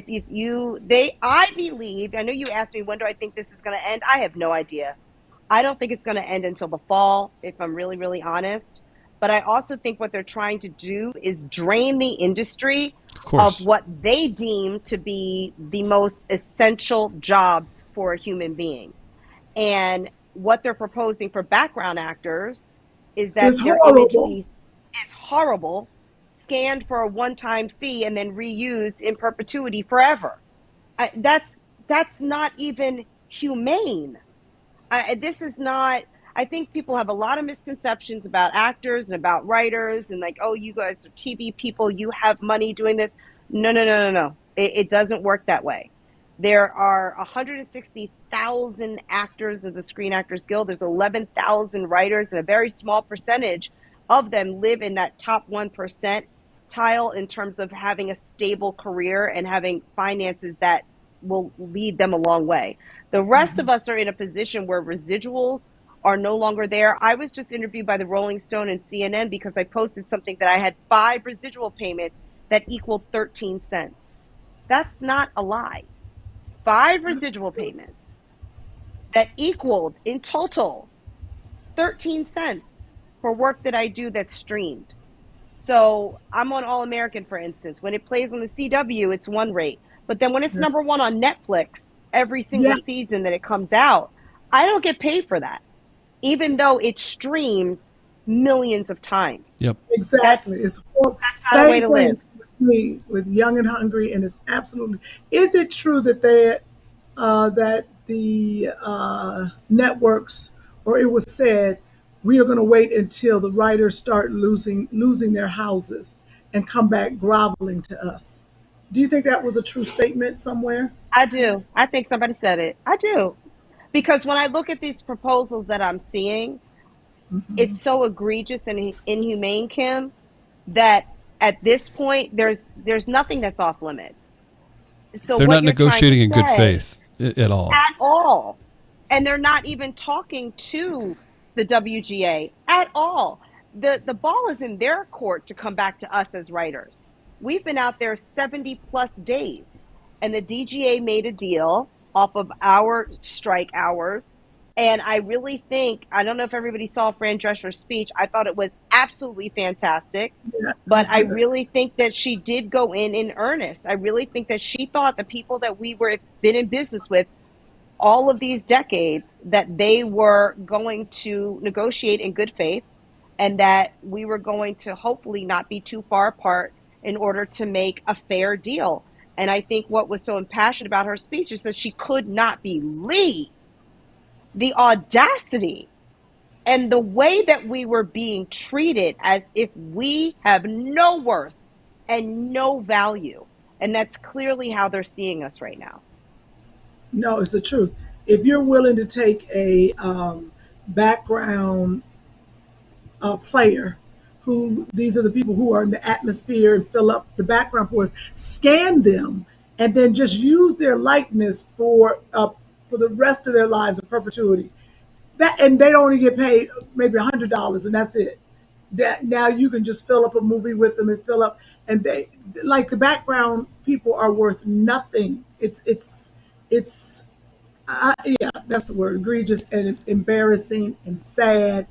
believe, I know you asked me, when do I think this is going to end? I have no idea. I don't think it's going to end until the fall, if I'm really, really honest. But I also think what they're trying to do is drain the industry of what they deem to be the most essential jobs for a human being. And what they're proposing for background actors is that their image is horrible, scanned for a one-time fee, and then reused in perpetuity forever. That's not even humane. This is not. I think people have a lot of misconceptions about actors and about writers, and like, oh, you guys are TV people, you have money doing this. No. It doesn't work that way. There are 160,000 actors of the Screen Actors Guild. There's 11,000 writers, and a very small percentage of them live in that top 1% tile in terms of having a stable career and having finances that will lead them a long way. The rest of us are in a position where residuals are no longer there. I was just interviewed by the Rolling Stone and CNN because I posted something that I had 5 residual payments that equaled 13 cents. That's not a lie. 5 residual payments that equaled in total 13 cents for work that I do that's streamed. So I'm on All American, for instance. When it plays on the CW, it's one rate. But then when it's number 1 on Netflix, every single season that it comes out, I don't get paid for that, even though it streams millions of times. Yep. Exactly. It's that's the way to live. With Young and Hungry, and it's absolutely. Is it true that the networks, or it was said, we are going to wait until the writers start losing their houses and come back groveling to us? Do you think that was a true statement somewhere? I do. I think somebody said it. I do. Because when I look at these proposals that I'm seeing, it's so egregious and inhumane, Kym, that at this point, there's nothing that's off limits. So they're not negotiating in good faith at all. At all. And they're not even talking to the WGA at all. the ball is in their court to come back to us as writers. We've been out there 70 plus days, and the DGA made a deal off of our strike hours. And I really think, I don't know if everybody saw Fran Drescher's speech. I thought it was absolutely fantastic. Yeah, but I good. really think that she did go in earnest. I really think that she thought the people that we were been in business with all of these decades, that they were going to negotiate in good faith, and that we were going to hopefully not be too far apart in order to make a fair deal. And I think what was so impassioned about her speech is that she could not believe the audacity and the way that we were being treated as if we have no worth and no value. And that's clearly how they're seeing us right now. No, it's the truth. If you're willing to take a background player, who these are the people who are in the atmosphere and fill up the background for us, scan them, and then just use their likeness for the rest of their lives of perpetuity. And they only get paid maybe $100, and that's it. That now you can just fill up a movie with them and fill up, and they, like, the background people are worth nothing. It's yeah, that's the word, egregious and embarrassing and sad.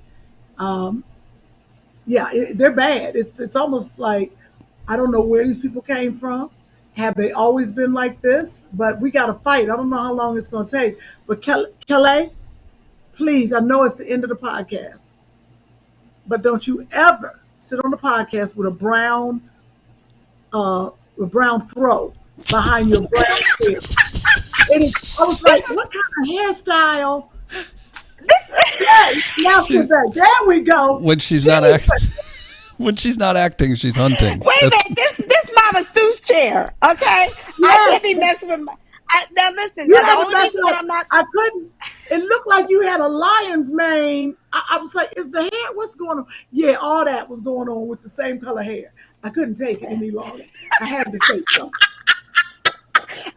Yeah, they're bad. It's almost like, I don't know where these people came from. Have they always been like this? But we got to fight. I don't know how long it's going to take. But Kellee, please, I know it's the end of the podcast, but don't you ever sit on the podcast with a brown throw behind your brown hair. I was like, what kind of hairstyle? Yeah, now sit back. There we go. When she's not acting, when she's not acting, she's hunting. Wait a minute, this Mama Sue's chair, okay? Yes. I can't be messing with now listen, You the had to only mess reason up. that I'm not I couldn't. It looked like you had a lion's mane. I was like, is the hair? What's going on? Yeah, all that was going on with the same color hair. I couldn't take it any longer. I had to say something.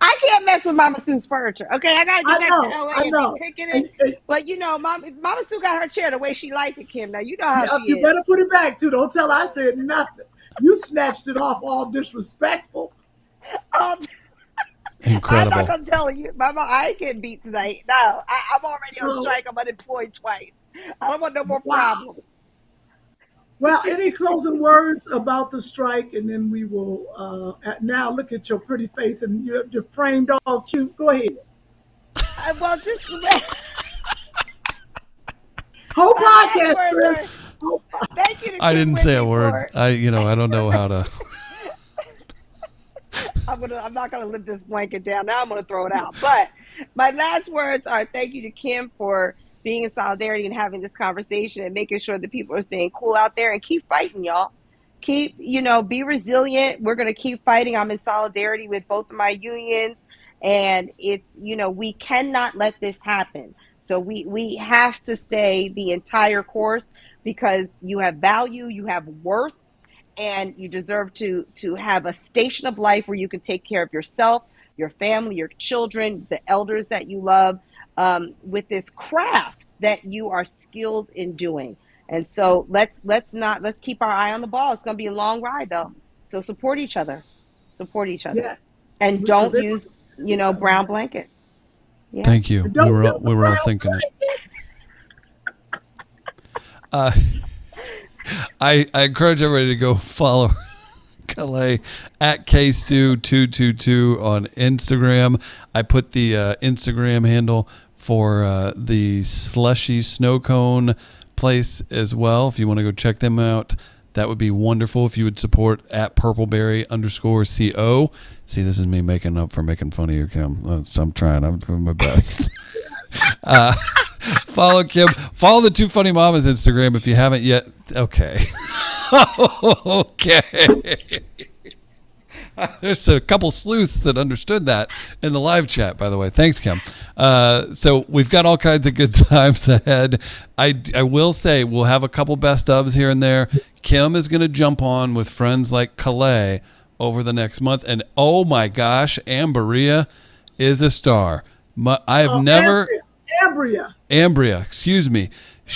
I can't mess with Mama Sue's furniture. Okay, I gotta get back to LA I know. and be picking it. But you know, Mama Sue got her chair the way she liked it, Kym. Now you know how she You is. better put it back too. Don't tell I said nothing. You snatched it off all disrespectful. Incredible. I'm not gonna tell you, Mama. I ain't getting beat tonight. No, I'm already on strike. I'm unemployed twice. I don't want no more problems. Well, any closing words about the strike, and then we will. Now look at your pretty face, and you're framed all cute. Go ahead. Well, just whole podcast, Chris. thank you. To I Kym didn't say a Whitley word. I don't know how to. I'm not gonna lift this blanket down. Now I'm gonna throw it out. But my last words are thank you to Kym for being in solidarity and having this conversation and making sure that people are staying cool out there, and keep fighting, y'all. Keep, be resilient. We're gonna keep fighting. I'm in solidarity with both of my unions, and it's, we cannot let this happen. So we have to stay the entire course, because you have value, you have worth, and you deserve to have a station of life where you can take care of yourself, your family, your children, the elders that you love, with this craft that you are skilled in doing. And so let's keep our eye on the ball. It's going to be a long ride though. So support each other. Yes. And don't use, brown blankets. Yeah. Thank you. We were all thinking it. I encourage everybody to go follow Kellee at KStew222 on Instagram. I put the Instagram handle for the slushy snow cone place as well. If you want to go check them out, that would be wonderful if you would support at purpleberry_CO. See, this is me making up for making fun of you, Kym. So I'm trying. I'm doing my best. Follow Kym. Follow the Two Funny Mamas Instagram if you haven't yet. Okay. Okay. There's a couple sleuths that understood that in the live chat, by the way. Thanks, Kym. So we've got all kinds of good times ahead. I will say we'll have a couple best ofs here and there. Kym is going to jump on with friends like Kellee over the next month. And oh my gosh, Ambria is a star. I have never... Ambria. Excuse me.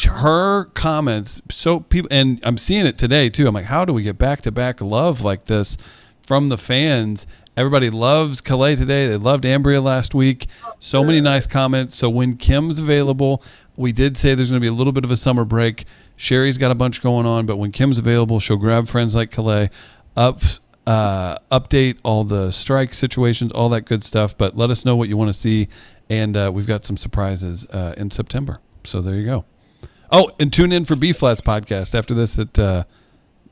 her comments, so people, and I'm seeing it today too. I'm like, how do we get back-to-back love like this from the fans? Everybody loves Kellee today. They loved Ambria last week. So many nice comments. So when Kym's available, we did say there's going to be a little bit of a summer break. Sherri's got a bunch going on, but when Kym's available, she'll grab friends like Kellee, update all the strike situations, all that good stuff. But let us know what you want to see, and we've got some surprises in September. So there you go. Oh, and tune in for B-Flats podcast after this at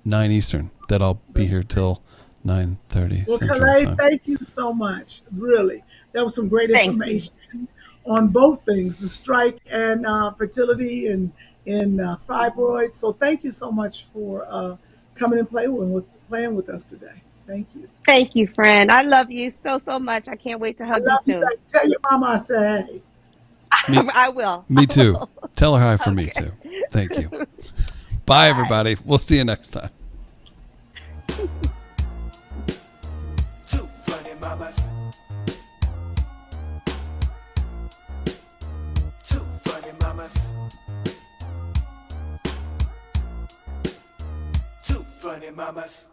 9 Eastern. That I'll be here till 9:30. Well, Central Kellee, Time. thank you so much. Really, that was some great information on both things, the strike and fertility and fibroids. So thank you so much for coming and playing with us today. Thank you. Thank you, friend. I love you so much. I can't wait to hug you soon. Tell your mama I said hey. I will. Me too. Tell her hi for me too. Thank you. Bye, everybody. We'll see you next time. Two funny mamas. Two funny mamas. Two funny mamas.